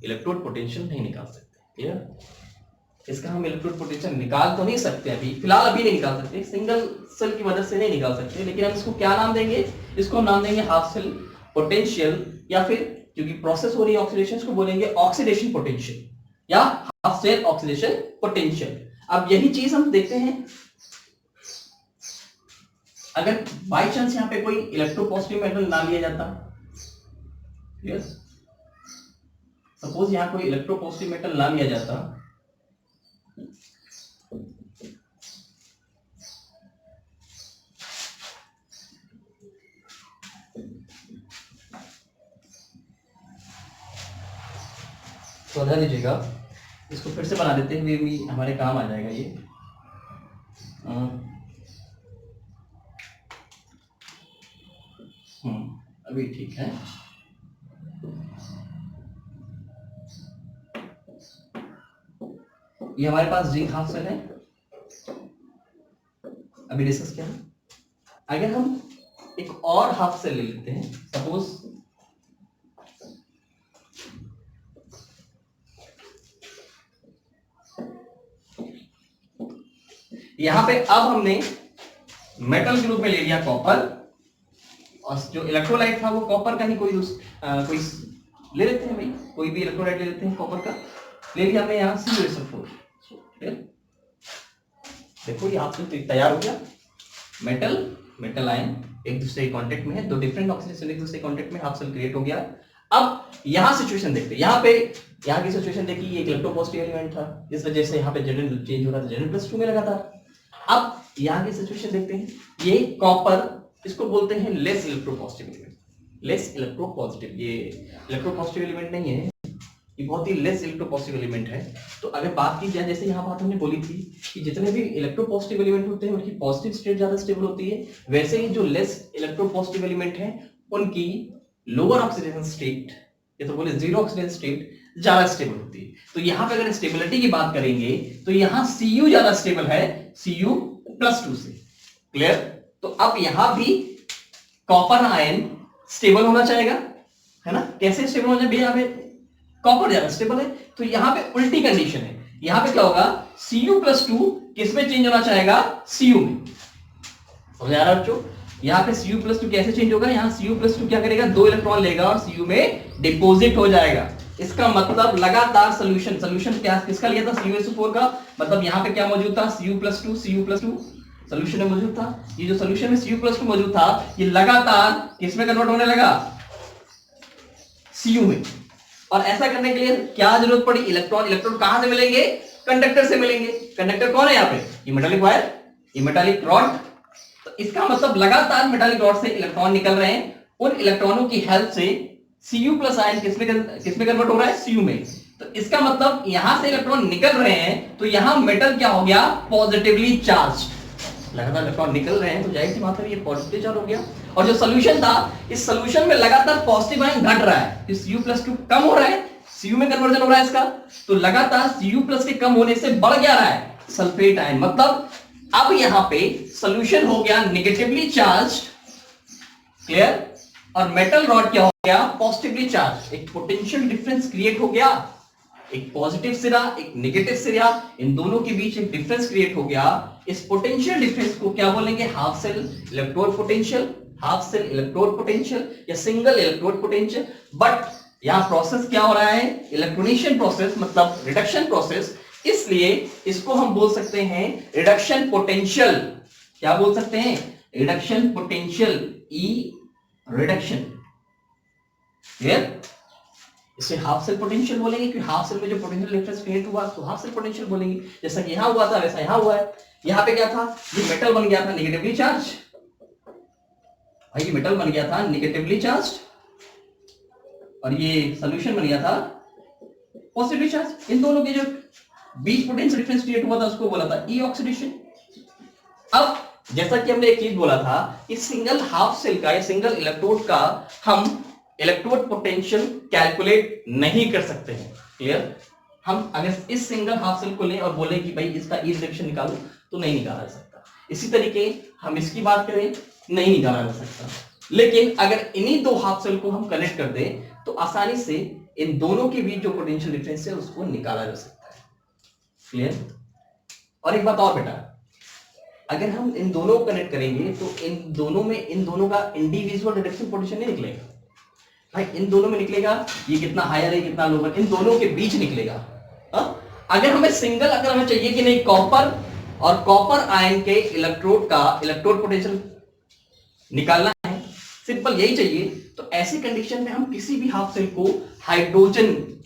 इलेक्ट्रोड पोटेंशियल नहीं निकाल सकते। क्लियर? इसका हम इलेक्ट्रोड पोटेंशियल निकाल तो नहीं सकते, अभी फिलहाल अभी नहीं निकाल सकते, सिंगल सेल की वजह से नहीं निकाल सकते, लेकिन हम इसको क्या नाम देंगे? इसको हम नाम देंगे हाफ सेल पोटेंशियल, या फिर क्योंकि प्रोसेस हो रही है ऑक्सीडेशन, इसको बोलेंगे ऑक्सीडेशन पोटेंशियल या हाफ सेल ऑक्सीडेशन पोटेंशियल। अब यही चीज हम देखते हैं, अगर बाय चांस यहां पे कोई इलेक्ट्रोपॉजिटिव मेटल ना लिया जाता, यस, सपोज यहां कोई इलेक्ट्रोपॉजिटिव मेटल ना लिया जाता, तो ध्यान दीजिएगा, इसको फिर से बना देते हैं, भी हमारे काम आ जाएगा ये। अभी ठीक है। ये हमारे पास जिंक हाफ सेल है, अभी डिस्कस किया। अगर हम एक और हाफ सेल ले लेते हैं, सपोज यहां पे अब हमने मेटल के रूप में ले लिया कॉपर, और जो इलेक्ट्रोलाइट था वो कॉपर का ही कोई ले लेते हैं भाई, कोई भी इलेक्ट्रोलाइट ले लेते हैं कॉपर का, ले लिया हमने यहां CuSO4। देखो ये आपसे तैयार हो गया, मेटल आयन एक दूसरे के कांटेक्ट में है, दो डिफरेंट ऑक्सीजन एक दूसरे के कांटेक्ट में, हाफ सेल क्रिएट हो गया। अब यहां सिचुएशन देखते हैं, यहां की सिचुएशन देखिए, ये एक इलेक्ट्रोपॉजिटिव एलिमेंट था, इस वजह से यहां पे जेनरल चेंज हो रहा था, जेनरल +2 में लगा था। अब यहां की सिचुएशन देखते हैं, ये कॉपर, इसको बोलते हैं less electropositive element, less electropositive, ये इलेक्ट्रोपॉजिटिव एलिमेंट नहीं है, ये बहुत ही लेस इलेक्ट्रोपॉजिटिव एलिमेंट है। तो अगर बात की जाए, जैसे यहाँ बात हमने बोली थी कि जितने भी इलेक्ट्रोपॉजिटिव एलिमेंट होते हैं उनकी पॉजिटिव स्टेट ज्यादा स्टेबल होती है, वैसे ही जो लेस इलेक्ट्रोपॉजिटिव एलिमेंट है उनकी लोअर ऑक्सीडेशन स्टेट, ये तो बोले जीरो ऑक्सीडेशन स्टेट, ज्यादा स्टेबल होती है। तो यहाँ पे अगर स्टेबिलिटी की बात करेंगे तो यहाँ Cu ज्यादा स्टेबल है Cu+2 से। क्लियर? तो अब यहां भी कॉपर आयन स्टेबल होना चाहेगा, है ना? कैसे स्टेबल होना चाहिए? यहाँ पे कॉपर ज्यादा स्टेबल है, तो यहाँ पे उल्टी कंडीशन है, यहाँ पे क्या होगा? Cu+2 किसमें चेंज होना चाहेगा? Cu में। समझ आ रहा है बच्चों? यहाँ पे Cu+2 कैसे चेंज होगा? यहाँ Cu+2 क्या करेगा? 2 इलेक्ट्रॉन लेगा और Cu में डिपोजिट हो जाएगा। इसका मतलब लगातार सोल्यूशन क्या किसका लिया था? CuSO4 का, मतलब यहाँ पे क्या मौजूद था? Cu+2 सोल्यूशन में मौजूद था। ये जो सोल्यूशन में Cu+2 मौजूद था, ये लगातार किसमें कन्वर्ट होने लगा? Cu में। और ऐसा करने के लिए क्या जरूरत पड़ी? इलेक्ट्रॉन कहां से मिलेंगे? कंडक्टर से मिलेंगे। कंडक्टर कौन है यहाँ पे? ये मेटालिक वायर, ये मेटालिक रॉड। तो इसका मतलब लगातार मेटालिक रॉड से इलेक्ट्रॉन निकल रहे हैं, उन इलेक्ट्रॉनों की हेल्प से Cu+ आयन किसमें कन्वर्ट हो रहा है? Cu में। तो इसका मतलब यहां से इलेक्ट्रॉन निकल रहे हैं, तो यहां मेटल क्या हो गया? Positively charge. लगातार इलेक्ट्रॉन निकल रहे हैं तो जाहिर सी बात है ये पॉजिटिव चार्ज हो गया। और जो सोल्यूशन था, इस सोल्यूशन में लगातार पॉजिटिव आयन घट रहा है, इस Cu+2 कम हो रहा है, Cu में कन्वर्जन हो रहा है इसका, तो लगातार Cu+ के कम होने से बढ़ गया रहा है सल्फेट आयन। मतलब अब यहां पे सोल्यूशन हो गया नेगेटिवली चार्ज। क्लियर? और मेटल रॉड क्या हो गया? Positively charge. एक पोटेंशियल डिफरेंस क्रिएट हो गया, एक पॉजिटिव सिरा एक नेगेटिव सिरा, इन दोनों के बीच एक डिफरेंस क्रिएट हो गया। इस पोटेंशियल डिफरेंस को क्या बोलेंगे? Half cell electrode potential, half cell electrode potential या सिंगल इलेक्ट्रोड पोटेंशियल। बट यहां प्रोसेस क्या हो रहा है? इलेक्ट्रोनेशन प्रोसेस, मतलब रिडक्शन प्रोसेस, इसलिए इसको हम बोल सकते हैं रिडक्शन पोटेंशियल। क्या बोल सकते हैं? रिडक्शन पोटेंशियल, ई रिडक्शन। क्लियर? इसे हाफ सेल पोटेंशियल बोलेंगे, क्योंकि हाफ सेल में जो पोटेंशियल डिफरेंस क्रिएट हुआ तो हाफ सेल पोटेंशियल बोलेंगे। जैसा कि यहां हुआ था वैसा यहां हुआ है। यहां पे क्या था? ये मेटल बन गया था नेगेटिवली चार्ज, भाई ये मेटल बन गया था नेगेटिवली चार्ज, और ये सॉल्यूशन बन गया था पॉजिटिवली चार्ज। इन दोनों के जो बीच पोटेंशियल डिफरेंस क्रिएट हुआ था उसको बोला था ई ऑक्सीडेशन। अब जैसा कि हमने एक चीज बोला था कि सिंगल हाफ सेल का या सिंगल इलेक्ट्रोड का हम इलेक्ट्रोड पोटेंशियल कैलकुलेट नहीं कर सकते हैं। क्लियर? हम अगर इस सिंगल हाफ सेल को लें और बोले कि भाई इसका ई रिडक्शन निकालो तो नहीं निकाला जा सकता। इसी तरीके हम इसकी बात करें, नहीं निकाला जा सकता। लेकिन अगर इन्हीं दो हाफ सेल को हम कनेक्ट कर दें तो आसानी से इन दोनों के बीच जो पोटेंशियल डिफरेंस है उसको निकाला जा सकता है। क्लियर? और एक बात और बेटा, अगर हम इन दोनों को कनेक्ट करेंगे तो इन दोनों का इंडिविजुअल रिडक्शन पोटेंशियल नहीं निकलेगा भाई, इन दोनों में निकलेगा ये कितना हायर है कितना लोअर, इन दोनों के बीच निकलेगा। अगर हमें चाहिए कि नहीं कॉपर और कॉपर आयन के इलेक्ट्रोड का इलेक्ट्रोड पोटेंशियल निकालना है, सिंपल यही चाहिए, तो ऐसी कंडीशन में हम किसी भी हाफ सेल को hydrogen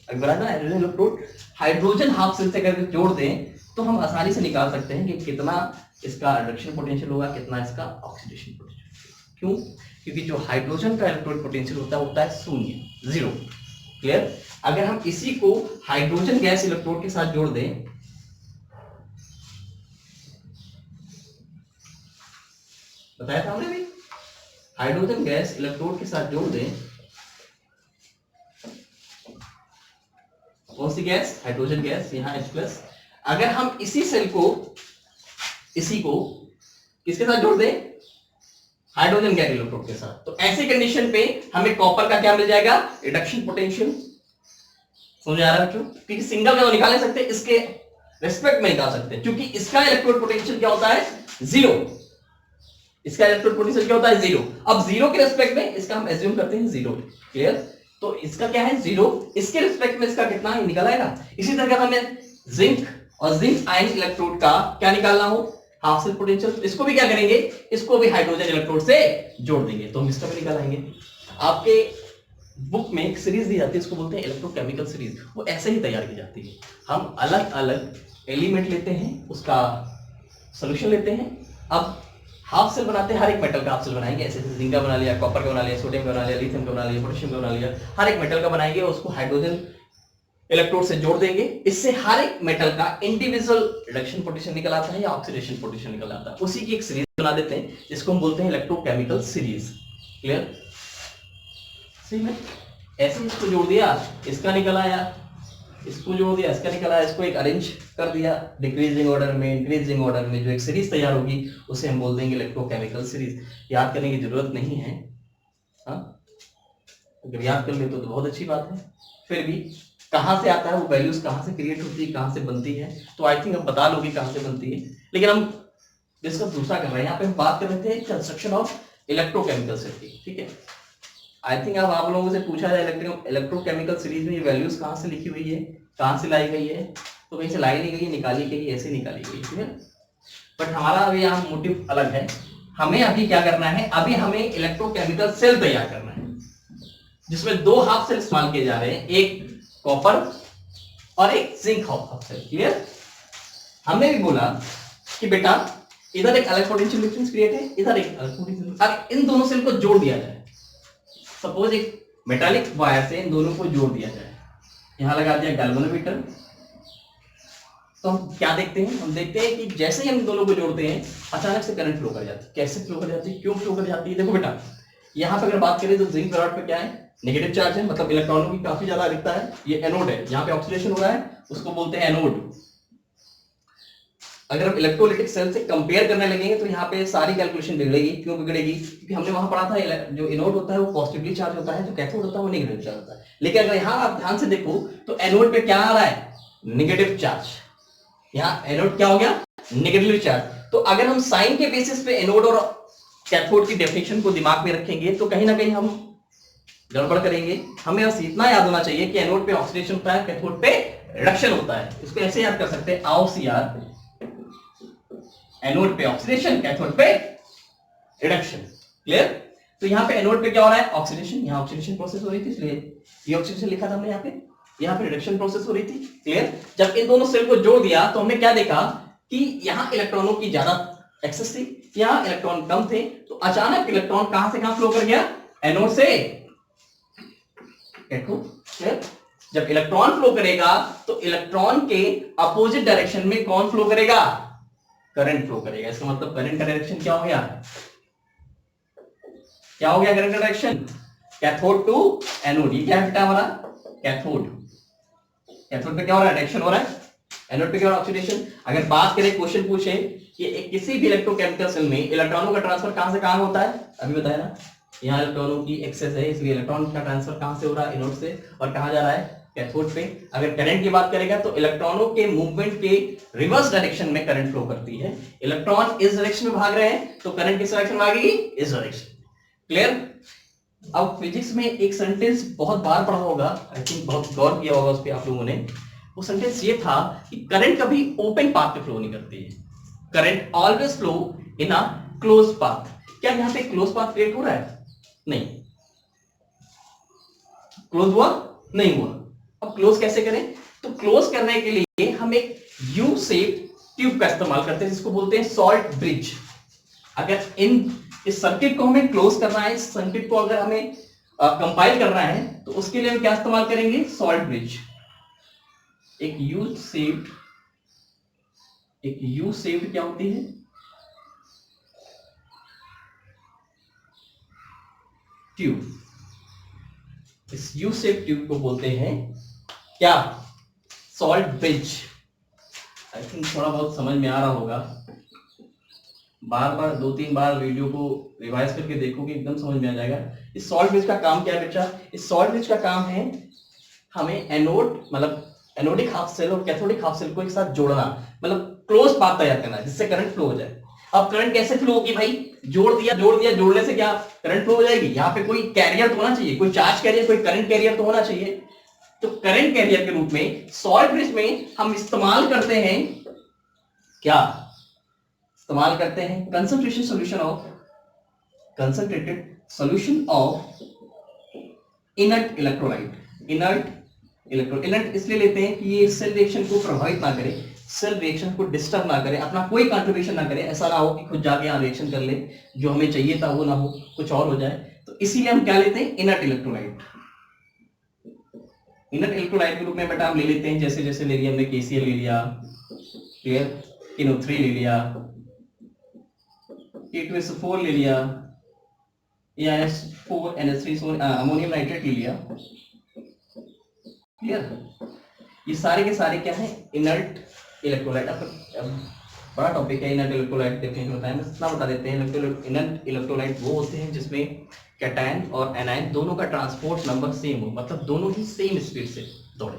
electrode hydrogen half cell से अगर जोड़ दें तो हम आसानी से निकाल सकते हैं कि कितना इसका रिडक्शन पोटेंशियल होगा, कितना इसका ऑक्सीडेशन पोटेंशियल। क्यों? क्योंकि जो हाइड्रोजन का इलेक्ट्रोड पोटेंशियल होता है शून्य, 0। क्लियर? अगर हम इसी को हाइड्रोजन गैस इलेक्ट्रोड के साथ जोड़ दें, बताया था हमने भी, हाइड्रोजन गैस इलेक्ट्रोड के साथ जोड़ दें, कौन सी गैस? हाइड्रोजन गैस, यहां H+। अगर हम इसी सेल को किसके साथ जोड़ दें? हाइड्रोजन गैस इलेक्ट्रोड के साथ, तो ऐसी कंडीशन पे हमें कॉपर का क्या मिल जाएगा? Reduction potential. समझ आ रहा है बच्चों? क्योंकि सिंगल का तो निकाल नहीं सकते, इसके रेस्पेक्ट में निकाल सकते हैं, क्योंकि इसका इलेक्ट्रोड पोटेंशियल क्या होता है? 0। इसका इलेक्ट्रोड पोटेंशियल क्या होता है? 0। अब 0 के रेस्पेक्ट में इसका हम एज्यूम करते हैं 0। क्लियर? तो इसका क्या है? 0। इसके रेस्पेक्ट में इसका कितना है निकल आएगा। इसी तरह हमें जिंक और जिंक आयन इलेक्ट्रोड का क्या निकालना हो? Half cell potential. तो इसको भी क्या करेंगे? इसको भी हाइड्रोजन इलेक्ट्रोड से जोड़ देंगे, तो हम इसका भी निकालेंगे। आपके बुक में एक सीरीज दी जाती है, इसको बोलते हैं इलेक्ट्रोकेमिकल सीरीज। वो ऐसे ही तैयार की जाती है, हम अलग अलग एलिमेंट लेते हैं, उसका सोल्यूशन लेते हैं। अब हाफ सेल बनाते हैं, हर एक मेटल का हाफ सेल बनाएंगे, ऐसे जिंक का बना लिया, कॉपर का बना लिया, सोडियम का बना लिया, लिथियम का बना लिया, पोटेशियम का बना लिया, हर एक मेटल का बनाएंगे, उसको हाइड्रोजन इलेक्ट्रोड से जोड़ देंगे। इससे हर एक मेटल का इंडिविजुअल रिडक्शन पोटेंशियल निकल आता है या ऑक्सीडेशन पोटेंशियल निकल आता है। उसी की एक सीरीज बना देते हैं जिसको हम बोलते हैं इलेक्ट्रोकेमिकल सीरीज। क्लियर? सही है? ऐसे इसको जोड़ दिया, इसका निकल आया, इसको जोड़ दिया, इसका निकल आया, इसको एक अरेंज कर दिया डिक्रीजिंग ऑर्डर में, इंक्रीजिंग ऑर्डर में, जो एक सीरीज तैयार होगी उसे हम बोल देंगे इलेक्ट्रोकेमिकल सीरीज। याद करने की जरूरत नहीं है, हाँ, अगर याद कर ले तो बहुत अच्छी बात है। फिर भी कहां से आता है वो वैल्यूज, कहां से क्रिएट होती है, कहां से बनती है, तो आई थिंक हम बता लोगे कहां से बनती है। लेकिन हम डिस्कस दूसरा कर रहे हैं, यहाँ पे हम बात कर रहे थे कंस्ट्रक्शन ऑफ इलेक्ट्रोकेमिकल सीरीज। ठीक है? आई थिंक अब आप लोगों से पूछा जाए इलेक्ट्रोकेमिकल सीरीज में ये वैल्यूज कहां से लिखी हुई है, कहां से लाई गई है, तो कहीं से लाई नहीं गई, निकाली गई, ऐसे निकाली गई। ठीक है? बट हमारा अभी यहाँ मोटिव अलग है। हमें अभी क्या करना है? अभी हमें इलेक्ट्रोकेमिकल सेल तैयार करना है जिसमें दो हाफ सेल इस्तेमाल किए जा रहे हैं, एक कॉपर और एक जिंक हाफ सेल। क्लियर? हमने भी बोला कि बेटा इधर एक अलग पोटेंशियल डिफरेंस क्रिएट है, इधर एक अलग पोटेंशियल। अब इन दोनों सेल को जोड़ दिया जाए, सपोज एक मेटालिक वायर से इन दोनों को जोड़ दिया जाए, यहां लगा दिया गैल्वेनोमीटर, तो हम क्या देखते हैं? हम देखते हैं कि जैसे ही हम दोनों को जोड़ते हैं अचानक से करंट फ्लो कर जाती है। कैसे फ्लो कर जाती है, क्यों फ्लो कर जाती है? देखो बेटा, यहां पे अगर बात करें तो जिंक रॉड पे क्या है? नेगेटिव चार्ज है, मतलब इलेक्ट्रॉनों की काफी ज्यादा अधिकता है। ये एनोड है, यहाँ पे ऑक्सीडेशन हो रहा है, उसको बोलते हैं एनोड। अगर हम इलेक्ट्रोलाइटिक सेल से कंपेयर करने लगेंगे तो यहाँ पे सारी कैलकुलेशन बिगड़ेगी। क्यों बिगड़ेगी? क्योंकि हमने वहां पढ़ा था जो एनोड होता है वो पॉजिटिवली चार्ज होता है, जो कैथोड होता है वो नेगेटिव चार्ज होता है। लेकिन अगर यहाँ आप ध्यान से देखो तो एनोड पे क्या आ रहा है? Negative charge. यहाँ एनोड क्या हो गया? Negative charge. तो अगर हम साइन के बेसिस पे एनोड और कैथोड की डेफिनेशन को दिमाग में रखेंगे तो कहीं ना कहीं हम गड़बड़ करेंगे। हमें बस इतना याद होना चाहिए कि एनोड पे ऑक्सीडेशन होता है, कैथोड पे रिडक्शन होता है। इसको ऐसे याद कर सकते हैं, आओ सीआर, एनोड पे ऑक्सीडेशन, कैथोड पे रिडक्शन। क्लियर? तो यहाँ पे एनोड पे क्या हो रहा है? ऑक्सीडेशन, यहाँ ऑक्सीडेशन प्रोसेस हो रही थी, इसलिए ये ऑक्सीडेशन लिखा था हमने यहाँ पे रिडक्शन प्रोसेस हो रही थी। क्लियर? जब इन दोनों सेल को जोड़ दिया तो हमने क्या देखा कि यहाँ इलेक्ट्रॉनों की ज्यादा एक्सेस थी, यहाँ इलेक्ट्रॉन कम थे, तो अचानक इलेक्ट्रॉन कहां से कहां फ्लो कर गया? एनोड से कैथोड। जब इलेक्ट्रॉन फ्लो करेगा तो इलेक्ट्रॉन के अपोजिट डायरेक्शन में कौन फ्लो करेगा? करंट फ्लो करेगा। इसका मतलब करंट का डायरेक्शन क्या हो गया? क्या हो गया current direction? Cathode to anode. ये क्या है बेटा हमारा? कैथोड। कैथोड पे क्या हो रहा है, रिडक्शन हो रहा है, एनोड पे क्या हो रहा है, ऑक्सीडेशन। अगर बात करें, क्वेश्चन पूछे कि किसी भी इलेक्ट्रोकेमिकल सेल में इलेक्ट्रॉनों का ट्रांसफर कहां से कहां होता है, अभी बताया ना, यहाँ इलेक्ट्रॉनों की एक्सेस है इसलिए इलेक्ट्रॉन का ट्रांसफर कहां से हो रहा है, एनोड से, और कहां जा रहा है, कैथोड पे। अगर करंट की बात करेगा तो इलेक्ट्रॉनों के मूवमेंट के रिवर्स डायरेक्शन में करंट फ्लो करती है। इलेक्ट्रॉन इस डायरेक्शन में भाग रहे हैं तो करंट किस डायरेक्शन में भागेगी, इस डायरेक्शन। क्लियर। अब फिजिक्स में एक सेंटेंस बहुत बार पढ़ा होगा, आई थिंक बहुत गौर किया होगा उस पर आप लोगों ने। वो सेंटेंस ये था कि करंट कभी ओपन पाथ पे फ्लो नहीं करती है, current always flow in a close path. क्या यहां पे क्लोज पाथ क्रिएट हो रहा है, नहीं, क्लोज हुआ नहीं हुआ। अब क्लोज कैसे करें, तो क्लोज करने के लिए हम एक यू शेप ट्यूब का इस्तेमाल करते हैं जिसको बोलते हैं सॉल्ट ब्रिज। अगर इस सर्किट को हमें क्लोज करना है, इस सर्किट को अगर हमें कंपाइल करना है तो उसके लिए हम क्या इस्तेमाल करेंगे, सॉल्ट ब्रिज। एक यू शेप्ड क्या होती है, ट्यूब। इस यू शेप ट्यूब को बोलते हैं क्या, सॉल्ट ब्रिज। आई थिंक थोड़ा बहुत समझ में आ रहा होगा, बार बार 2-3 बार वीडियो को रिवाइज करके देखोगे एकदम समझ में आ जाएगा। इस सॉल्ट ब्रिज का काम क्या है बेटा, इस सॉल्ट ब्रिज का काम है हमें एनोड मतलब एनोडिक हाफ सेल और कैथोडिक हाफ सेल को एक साथ जोड़ना, मतलब क्लोज पाथ तैयार करना जिससे करंट फ्लो हो जाए। अब करंट कैसे फ्लो होगी भाई, जोड़ने से क्या करंट फ्लो हो जाएगी। यहाँ पे कोई कैरियर तो होना चाहिए, कोई चार्ज कैरियर, कोई करंट कैरियर तो होना चाहिए। तो करंट कैरियर के रूप में सॉल्ट ब्रिज में हम इस्तेमाल करते हैं क्या, इस्तेमाल करते हैं concentrated solution of inert electrolyte. Inert इसलिए लेते हैं कि ये सेल रिएक्शन को प्रभावित ना करे, सेल रिएक्शन को डिस्टर्ब ना करे, अपना कोई कंट्रीब्यूशन ना करे। ऐसा ना हो कि खुद जाके यहाँ रिएक्शन कर ले, जो हमें चाहिए था वो ना हो, कुछ और हो जाए। तो इसीलिए हम क्या लेते हैं, इनर्ट इलेक्ट्रोलाइट। इनर्ट इलेक्ट्रोलाइट के रूप में बेटा हम ले लेते हैं, जैसे जैसे ले लिया हमने KCl ले लिया, क्लियर, NO3 ले लिया, K2SO4 ले लिया, AiS4NH3 अमोनियम नाइट्रेट ले लिया। क्लियर, ये सारे के सारे क्या है, इनर्ट इलेक्ट्रोलाइट। अब बड़ा टॉपिक है इनर्ट इलेक्ट्रोलाइट, देखने को बताया, इतना बता देते हैं। इनर्ट इलेक्ट्रोलाइट वो होते हैं जिसमें कैटायन और एनायन दोनों का ट्रांसपोर्ट नंबर सेम हो, मतलब दोनों ही सेम स्पीड से दौड़े।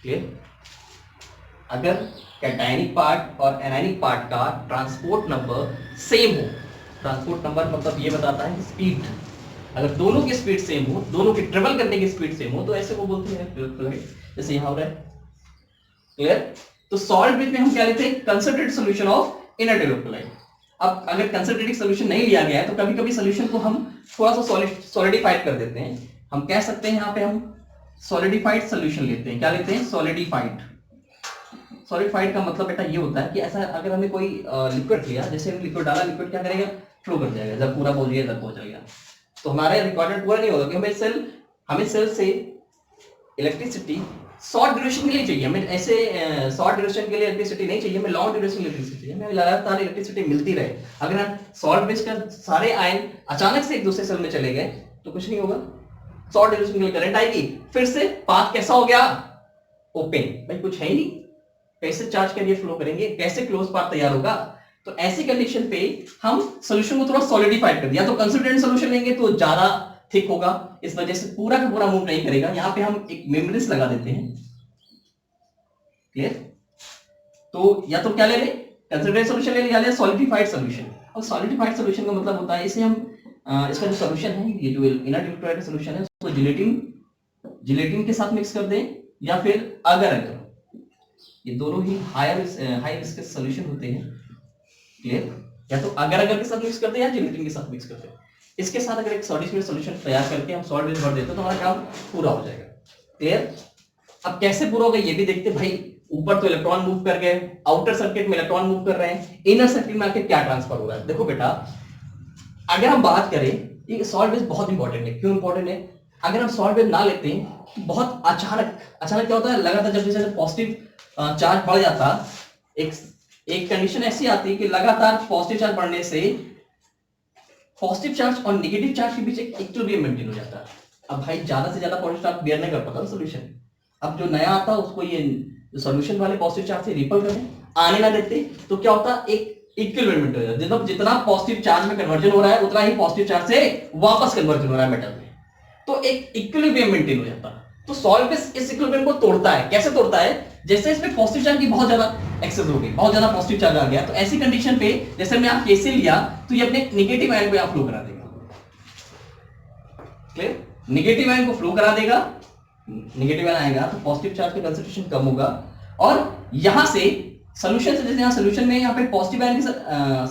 क्लियर, अगर कैटायनिक पार्ट और एनायनिक पार्ट का ट्रांसपोर्ट नंबर सेम हो, ट्रांसपोर्ट नंबर मतलब ये बताता है स्पीड, अगर दोनों की स्पीड सेम हो, दोनों की ट्रेवल करने की स्पीड सेम हो, तो ऐसे को बोलते हैं इलेक्ट्रोलाइट, जैसे यहां हो रहा है। क्लियर, तो सॉल्ट ब्रिज में हम क्या लेते हैं, concentrated solution of inert electrolyte. अब अगर कंसंट्रेटेड सॉल्यूशन नहीं लिया गया है तो कभी कभी सॉल्यूशन को हम थोड़ा सा सॉलिडिफाइड कर देते हैं। हम कह सकते हैं यहाँ पे हम सॉलिडिफाइड सॉल्यूशन लेते हैं। क्या लेते हैं, सॉलिडिफाइड। सॉलिडिफाइड का मतलब बेटा ये होता है कि ऐसा अगर हमने कोई लिक्विड लिया, जैसे हमने लिक्विड डाला, लिक्विड क्या करेगा, फ्लो कर जाएगा, जब पूरा पहुंच गया तब पहुंच जाएगा। तो हमारे रिक्वायरमेंट पूरा नहीं होगा कि हमें सेल से इलेक्ट्रिसिटी शॉर्ट ड्यूरेशन के लिए चाहिए, हमें ऐसे शॉर्ट ड्यूरेशन के लिए इलेक्ट्रिसिटी नहीं चाहिए, हमें लॉन्ग ड्यूरेशन के लिए इलेक्ट्रिसिटी चाहिए, हमें लगातार इलेक्ट्रिसिटी मिलती रहे। अगर हम सॉल्ट ब्रिज का सारे आयन अचानक से एक दूसरे सेल में चले गए तो कुछ नहीं होगा, शॉर्ट ड्यूरेशन के लिए करंट आएगी, फिर से पाथ कैसा हो गया, ओपन, भाई कुछ है ही नहीं, कैसे चार्ज कैरियर फ्लो करेंगे, कैसे क्लोज पाथ तैयार होगा। तो ऐसी कंडीशन पे हम सॉल्यूशन को थोड़ा सॉलिडिफाइड कर दिया, तो कंसंट्रेटेड सॉल्यूशन लेंगे तो ज्यादा थिक होगा, इस वजह से पूरा का पूरा मूव नहीं करेगा। यहां पे हम एक मेम्ब्रेन लगा देते हैं। क्लियर, तो या तो क्या ले लें, कंसंट्रेटेड सॉल्यूशन ले लिया, सॉलिडिफाइड सॉल्यूशन। और सॉलिडिफाइड सॉल्यूशन का मतलब होता है इसे हम इसका जो सॉल्यूशन है, ये जो इनर्ट इलेक्ट्रोलाइट सॉल्यूशन है, उसको जिलेटिन के साथ मिक्स कर दें, या फिर अगर ये दोनों ही हाई विस्कस सॉल्यूशन होते हैं। क्लियर, या तो अगर के साथ मिक्स करते हैं या जिलेटिन के साथ मिक्स करते हैं। इसके साथ अगर एक सॉलिड सॉल्यूशन तैयार करके हम सॉल्ट ब्रिज भर देते हैं तो हमारा काम पूरा हो जाएगा। क्लियर, अब कैसे पूरा होगा ये भी देखते हैं भाई। ऊपर तो इलेक्ट्रॉन मूव कर गए, आउटर सर्किट में इलेक्ट्रॉन मूव कर रहे हैं, इनर सर्किट में आके क्या ट्रांसफर हो रहा है। देखो बेटा, अगर हम बात करें, ये सॉल्ट ब्रिज बहुत इंपॉर्टेंट है। क्यों इंपॉर्टेंट है, अगर हम सॉल्ट ब्रिज ना लेते हैं, बहुत अचानक क्या होता है, लगातार जब जैसे पॉजिटिव चार्ज बढ़ जाता, एक कंडीशन ऐसी आती है कि लगातार पॉजिटिव चार्ज बढ़ने से पॉजिटिव चार्ज और नेगेटिव चार्ज के बीच एक इक्विलिब्रियम मेंटेन हो जाता है। अब भाई ज्यादा से ज्यादा पॉजिटिव चार्ज बेयर नहीं कर पाता सॉल्यूशन, अब जो नया आता उसको ये जो सोल्यूशन वाले पॉजिटिव चार्ज से रिपल कर दें, आने ना देते, तो क्या होता, एक इक्विलिब्रियम हो जाता है, जितना पॉजिटिव चार्ज में कन्वर्जन हो रहा है उतना ही पॉजिटिव चार्ज से वापस कन्वर्जन हो रहा है मेटल में, तो एक इक्विलिब्रियम मेंटेन हो जाता है। तो सॉल्ट बेस इस इक्विलिब्रियम को तोड़ता है। कैसे तोड़ता है? जैसे इसमें पॉजिटिव चार्ज की बहुत ज्यादा एक्सेस हो गई, बहुत ज्यादा पॉजिटिव चार्ज आ गया, तो ऐसी कंडीशन पे जैसे मैं आप केसी लिया तो ये अपने नेगेटिव आयन को यहां फ्लो करा देगा। क्लियर? नेगेटिव आयन को फ्लो करा देगा, नेगेटिव आयन आएगा तो पॉजिटिव चार्ज का कंसंट्रेशन कम होगा, और यहां से सॉल्यूशन से, जैसे यहां सॉल्यूशन में यहां पे पॉजिटिव आयन की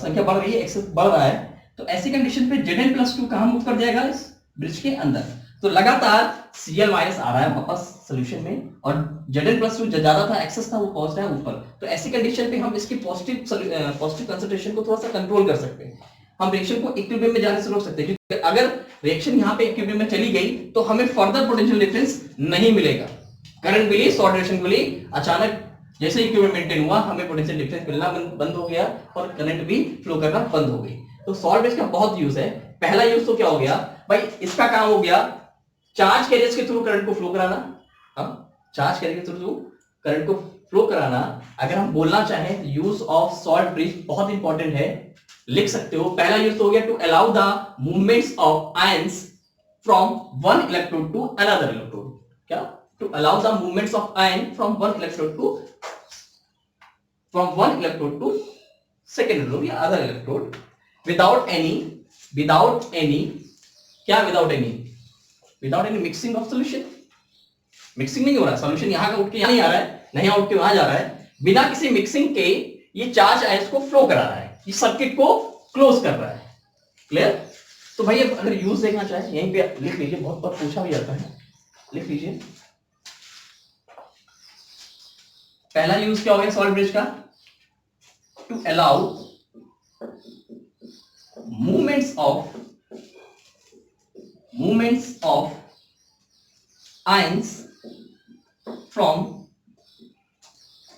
संख्या बढ़ रही है, एक्सेस बढ़ रहा है, तो ऐसी कंडीशन पे Zn+2 कहां मूव कर जाएगा? इस ब्रिज के अंदर। तो लगातार Cl- आ रहा है वापस सॉल्यूशन में, और Zn+2 जो ज्यादा था, एक्सेस था, वो पहुंच रहा है ऊपर। तो ऐसी कंडीशन पे हम इसकी पॉजिटिव कंसंट्रेशन को थोड़ा सा कंट्रोल कर सकते हैं, हम रिएक्शन को इक्विलिब्रियम में जाने से रोक सकते हैं, क्योंकि अगर रिएक्शन यहां पे इक्विलिब्रियम में चली गई तो हमें फर्दर पोटेंशियल डिफरेंस नहीं मिलेगा। करंट मिली, शॉर्ट रिएक्शन मिली, अचानक जैसे इक्विलिब्रियम मेंटेन हुआ, हमें पोटेंशियल डिफरेंस मिलना बंद हो गया और करंट भी फ्लो करना बंद हो गई। तो सॉल्ट बेस का बहुत यूज है। पहला यूज तो क्या हो गया भाई, इसका काम हो गया चार्ज कैरियर्स के थ्रू करंट को फ्लो कराना। चार्ज कैरियर के थ्रू करंट को फ्लो कराना, अगर हम बोलना चाहें यूज ऑफ सॉल्ट ब्रिज बहुत इंपॉर्टेंट है, लिख सकते हो। पहला यूज तो हो गया to allow the movements of ions from one electrode to another electrode. क्या? To allow the movements of ion from one electrode to second electrode या अदर इलेक्ट्रोड विदाउट एनी क्या, without any mixing of solution. Mixing नहीं हो रहा है, solution यहां का उठ के यहां नहीं आ रहा है, नहीं उठ के वहां जा रहा है, बिना किसी मिक्सिंग के ये चार्ज आयंस को फ्लो करा रहा है, ये सर्किट को क्लोज कर रहा है। क्लियर? तो भाई अगर यूज देखना चाहे यहीं पे लिख लीजिए, बहुत बार पूछा भी जाता है, लिख लीजिए। पहला यूज क्या हो गया सॉल्ट ब्रिज का? To allow movements of ions from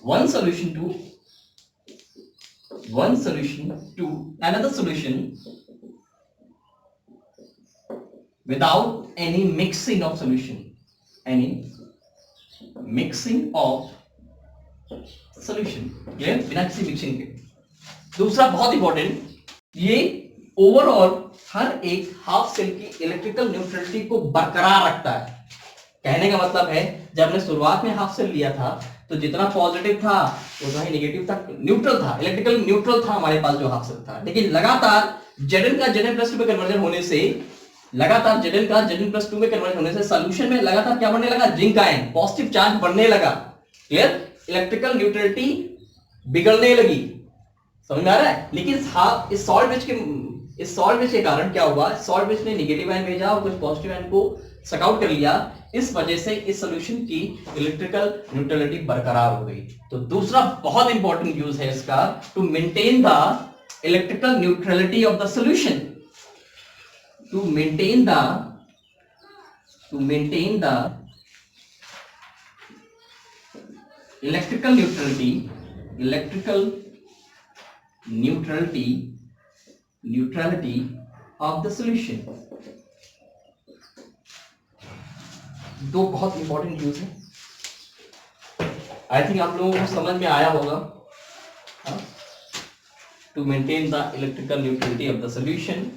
one solution to another solution without any mixing of solution, clear? बिना किसी मिक्सिंग के। दूसरा बहुत इंपॉर्टेंट, ये ओवरऑल हर एक हाफ सेल की इलेक्ट्रिकल न्यूट्रलिटी को बरकरार रखता है। कहने का मतलब है, जब हमने शुरुआत में हाफ सेल लिया था तो जितना पॉजिटिव था उतना ही नेगेटिव था, न्यूट्रल था, इलेक्ट्रिकल न्यूट्रल था हमारे पास जो हाफ सेल था। लेकिन लगातार Zn का Zn+2 में कन्वर्जन होने से, सॉल्यूशन में लगातार क्या बढ़ने लगा? जिंक आयन, पॉजिटिव चार्ज बढ़ने लगा। क्लियर? इलेक्ट्रिकल न्यूट्रलिटी बिगड़ने लगी। समझ में आ रहा है? लेकिन इस सॉल्ट ब्रिज के कारण क्या हुआ? सॉल्ट ब्रिज ने नेगेटिव आयन भेजा और कुछ पॉजिटिव आयन को सक आउट कर लिया, इस वजह से इस सॉल्यूशन की इलेक्ट्रिकल न्यूट्रलिटी बरकरार हो गई। तो दूसरा बहुत इंपॉर्टेंट यूज है इसका, to maintain the electrical neutrality of the solution, to maintain the electrical neutrality of the solution। दो बहुत इंपॉर्टेंट यूज है, आई थिंक आप लोगों को समझ में आया होगा। To maintain the electrical neutrality of the solution,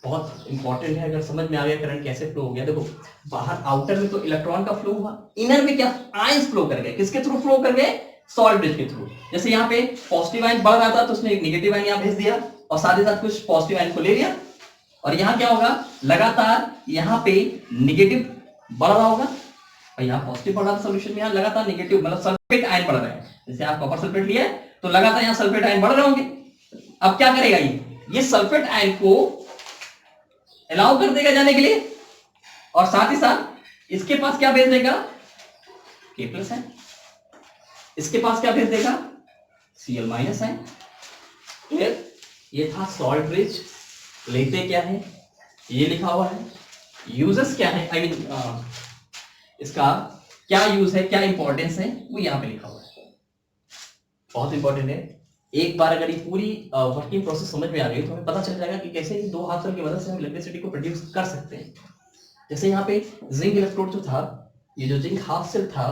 बहुत इंपॉर्टेंट है। अगर समझ में आ गया करंट कैसे फ्लो हो गया, देखो बाहर आउटर में तो इलेक्ट्रॉन का फ्लो हुआ, इनर में क्या आयंस फ्लो कर गए, किसके थ्रू फ्लो कर गए? सॉल्ट ब्रिज के थ्रू। जैसे यहाँ पे पॉजिटिव आयन बढ़ रहा था तो उसने एक नेगेटिव आयन यहाँ भेज दिया और साथ ही साथ कुछ पॉजिटिव आयन को ले लिया, और यहाँ क्या होगा? लगातार यहाँ पे नेगेटिव बढ़ रहा होगा और यहाँ पॉजिटिव बढ़ रहा था सॉल्यूशन में, यहाँ लगातार नेगेटिव मतलब सल्फेट आयन बढ़ रहे हैं। जैसे आप कॉपर सल्फेट लिया तो लगातार यहाँ सल्फेट आयन बढ़ रहे होंगे। अब क्या करेगा ये सल्फेट आयन को अलाउ कर देगा जाने के लिए, और साथ ही साथ इसके पास क्या भेज देगा? K+ है। इसके पास क्या भेज देगा? Cl- है। क्लियर? ये था सॉल्ट ब्रिज। लेते क्या है? ये लिखा हुआ है। यूजेस क्या है, आई मीन इसका क्या यूज है, क्या इंपॉर्टेंस है, वो यहां पे लिखा हुआ है। बहुत इंपॉर्टेंट है। एक बार अगर ये पूरी वर्किंग प्रोसेस समझ में आ गई तो हमें पता चल जाएगा कि कैसे इन दो हाफ सेल की मदद से हम इलेक्ट्रिसिटी को प्रोड्यूस कर सकते हैं। जैसे यहाँ पे जिंक इलेक्ट्रोड जो था, ये जो जिंक हाफ सेल था,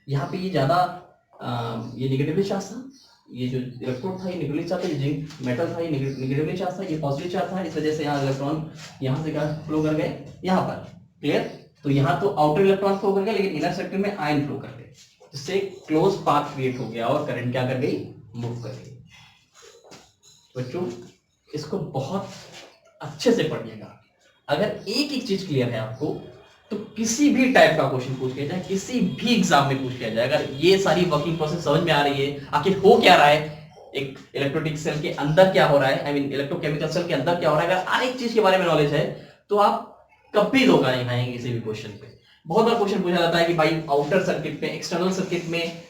यहाँ पे ये ज्यादा ये निगेटिवली चार्ज था, ये जो इलेक्ट्रोड था ये निगेटिवली चार्ज था, ये जिंक मेटल था ये निगेटिवली चार्ज था, ये पॉजिटिव चार्ज था, इस वजह से यहाँ इलेक्ट्रॉन यहाँ से क्या फ्लो कर गए यहाँ पर। क्लियर? तो यहाँ तो आउटर इलेक्ट्रॉन फ्लो कर गए, लेकिन इनर सर्किट में आयन फ्लो कर गए, जिससे क्लोज पाथ क्रिएट हो गया और करंट क्या कर गई, मूव कर गई। बच्चों इसको बहुत अच्छे से पढ़िएगा। अगर एक एक चीज क्लियर है आपको, तो किसी भी टाइप का क्वेश्चन पूछ लिया जाए, किसी भी एग्जाम में पूछ लिया जाए, अगर ये सारी वर्किंग प्रोसेस समझ में आ रही है, आखिर हो क्या रहा है, एक इलेक्ट्रोलिटिक सेल के अंदर क्या हो रहा है, आई मीन इलेक्ट्रोकेमिकल सेल के अंदर क्या हो रहा है, अगर हर एक चीज के बारे में नॉलेज है, तो आप कभी धोखा नहीं खाएंगे किसी भी क्वेश्चन पे। बहुत बार क्वेश्चन पूछा जाता है कि भाई आउटर सर्किट में, एक्सटर्नल सर्किट में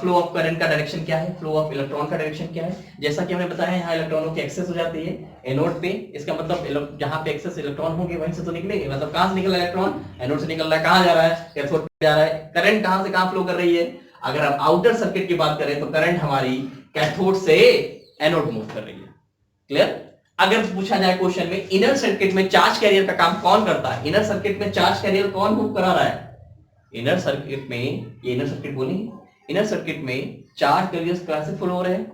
फ्लो ऑफ करंट का डायरेक्शन क्या है, फ्लो ऑफ इलेक्ट्रॉन का डायरेक्शन क्या है। जैसा कि हमने बताया यहाँ इलेक्ट्रॉनों की एक्सेस हो जाती है एनोड पे, इसका मतलब जहां पे एक्सेस इलेक्ट्रॉन होंगे वहीं से तो निकलेंगे, मतलब कहां से निकल रहा है इलेक्ट्रॉन, एनोड से निकल रहा है, कहां जा रहा है, कैथोड पे जा रहा है। करंट कहां से कहां फ्लो कर रही है, अगर आप आउटर सर्किट की बात करें तो करंट हमारी कैथोड से एनोड मूव कर रही है। क्लियर? अगर पूछा जाए क्वेश्चन में इनर सर्किट में चार्ज कैरियर का काम कौन करता है, इनर सर्किट में चार्ज कैरियर कौन मूव करा रहा है, इनर सर्किट में, ये इनर सर्किट बोली, इनर सर्किट में चार्ज कैरियर्स कैसे फ्लो हो रहे हैं,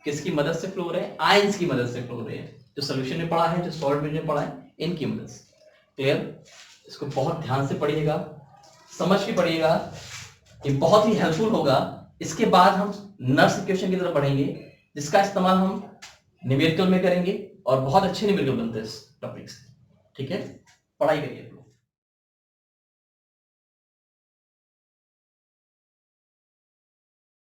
किसकी मदद से फ्लो हो रहे हैं, आयंस की मदद से फ्लो हो रहे हैं, जो सॉल्यूशन में पड़ा है, जो सॉल्ट में पड़ा है, इनकी मदद से। क्लियर? इसको बहुत ध्यान से पढ़िएगा, समझ के पढ़िएगा, ये बहुत ही हेल्पफुल होगा। इसके बाद हम नर्स क्वेश्चन की तरफ बढ़ेंगे, जिसका इस्तेमाल हम न्यूमेरिकल में करेंगे और बहुत अच्छे न्यूमेरिकल बनते हैं इस टॉपिक से। ठीक है, पढ़ाई करिए।